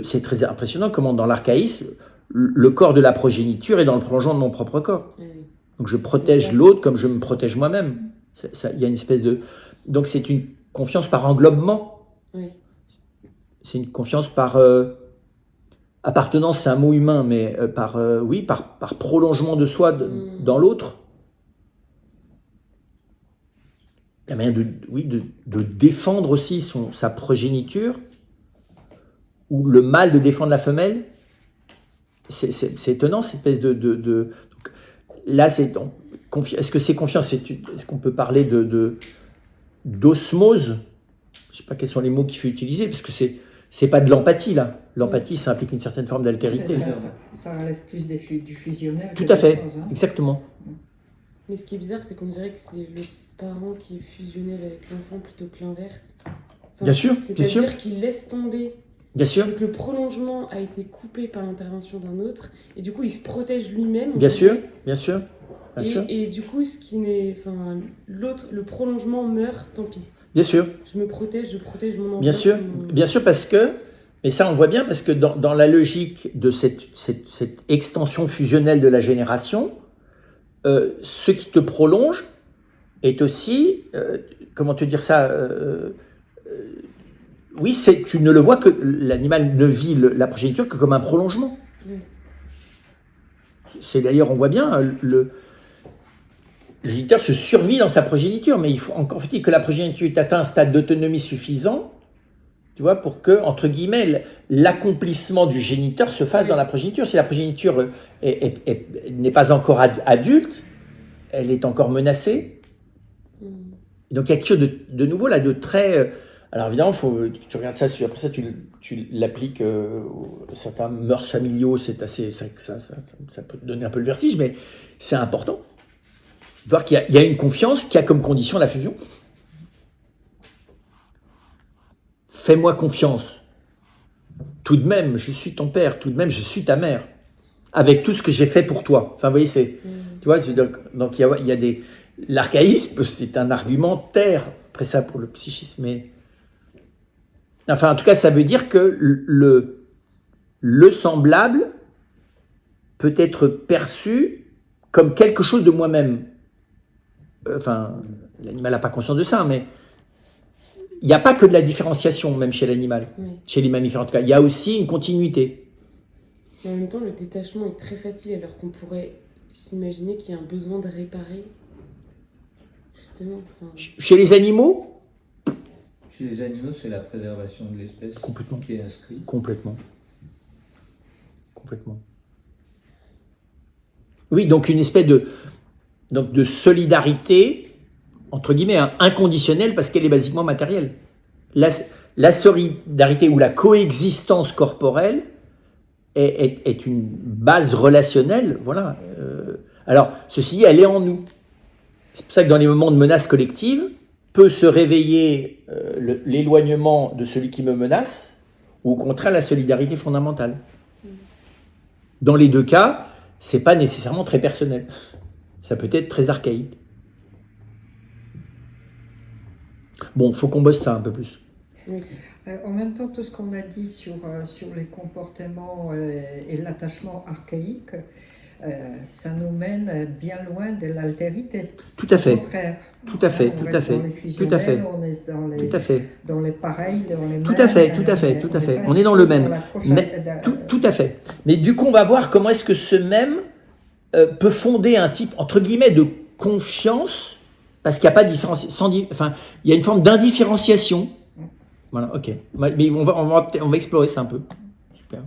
c'est très impressionnant comment dans l'archaïsme, le corps de la progéniture est dans le prolongement de mon propre corps. Ah oui. Donc je protège l'autre comme je me protège moi-même. Il y a une espèce de... Donc c'est une confiance par englobement. Oui. C'est une confiance par... appartenance, c'est un mot humain, mais par prolongement de soi dans l'autre. La manière de défendre aussi sa progéniture, ou le mâle de défendre la femelle. C'est étonnant, cette espèce de... Donc, là, est-ce que c'est confiance? Est-ce qu'on peut parler d'osmose? Je ne sais pas quels sont les mots qu'il faut utiliser, parce que c'est pas de l'empathie, là. L'empathie, ça implique une certaine forme d'altérité. Ça relève plus du fusionnel. Tout à fait, choses, hein. exactement. Mais ce qui est bizarre, c'est qu'on dirait que c'est le parent qui est fusionnel avec l'enfant plutôt que l'inverse. Enfin, Bien sûr, bien sûr. C'est-à-dire qu'il laisse tomber. Bien sûr. Donc le prolongement a été coupé par l'intervention d'un autre, et du coup il se protège lui-même. Bien sûr, bien sûr. Bien sûr. Et du coup, l'autre, le prolongement meurt, tant pis. Bien sûr. Je protège mon enfant. Bien sûr, parce que, et ça on le voit bien, parce que dans la logique de cette extension fusionnelle de la génération, ce qui te prolonge est aussi, comment te dire ça, oui, tu ne le vois que, l'animal ne vit la progéniture que comme un prolongement. Oui. C'est d'ailleurs, on voit bien, le géniteur se survit dans sa progéniture, mais encore faut-il que la progéniture ait atteint un stade d'autonomie suffisant, tu vois, pour que, entre guillemets, l'accomplissement du géniteur se fasse dans la progéniture. Si la progéniture n'est pas encore adulte, elle est encore menacée. Donc il y a quelque chose de nouveau là, de très... alors évidemment, tu regardes ça, après ça tu l'appliques à certains mœurs familiaux, c'est assez, ça peut te donner un peu le vertige, mais c'est important. Voir qu'il y a une confiance qui a comme condition la fusion. Fais-moi confiance. Tout de même, je suis ton père. Tout de même, je suis ta mère. Avec tout ce que j'ai fait pour toi. Enfin, vous voyez, tu vois, donc il y a des... L'archaïsme, c'est un argumentaire, après ça, pour le psychisme. Mais... enfin, en tout cas, ça veut dire que le semblable peut être perçu comme quelque chose de moi-même. Enfin, l'animal n'a pas conscience de ça, mais il n'y a pas que de la différenciation, même chez l'animal, chez les mammifères en tout cas. Il y a aussi une continuité. Mais en même temps, le détachement est très facile, alors qu'on pourrait s'imaginer qu'il y a un besoin de réparer, justement. Chez les animaux, Chez les animaux, c'est la préservation de l'espèce complètement, qui est inscrite. Complètement. Oui, donc une espèce de solidarité, entre guillemets, inconditionnelle, parce qu'elle est basiquement matérielle. La solidarité ou la coexistence corporelle est une base relationnelle, voilà. Alors, ceci dit, elle est en nous. C'est pour ça que dans les moments de menace collective, peut se réveiller l'éloignement de celui qui me menace, ou au contraire la solidarité fondamentale. Dans les deux cas, c'est pas nécessairement très personnel. Ça peut être très archaïque. Bon, il faut qu'on bosse ça un peu plus. En même temps, tout ce qu'on a dit sur les comportements et l'attachement archaïque, ça nous mène bien loin de l'altérité. Tout à fait. Au contraire. Tout à fait, On tout à reste fait. dans les fusionnels, Tout à fait. on est Tout à fait. dans les pareils, dans les mêmes. Tout à fait, tout à fait, tout à fait. On est dans le même. Mais, tout à fait. Mais du coup, on va voir comment est-ce que ce même peut fonder un type, entre guillemets, de confiance, parce qu'il n'y a pas de différence, enfin, il y a une forme d'indifférenciation. Voilà, ok. Mais on va explorer ça un peu. Super.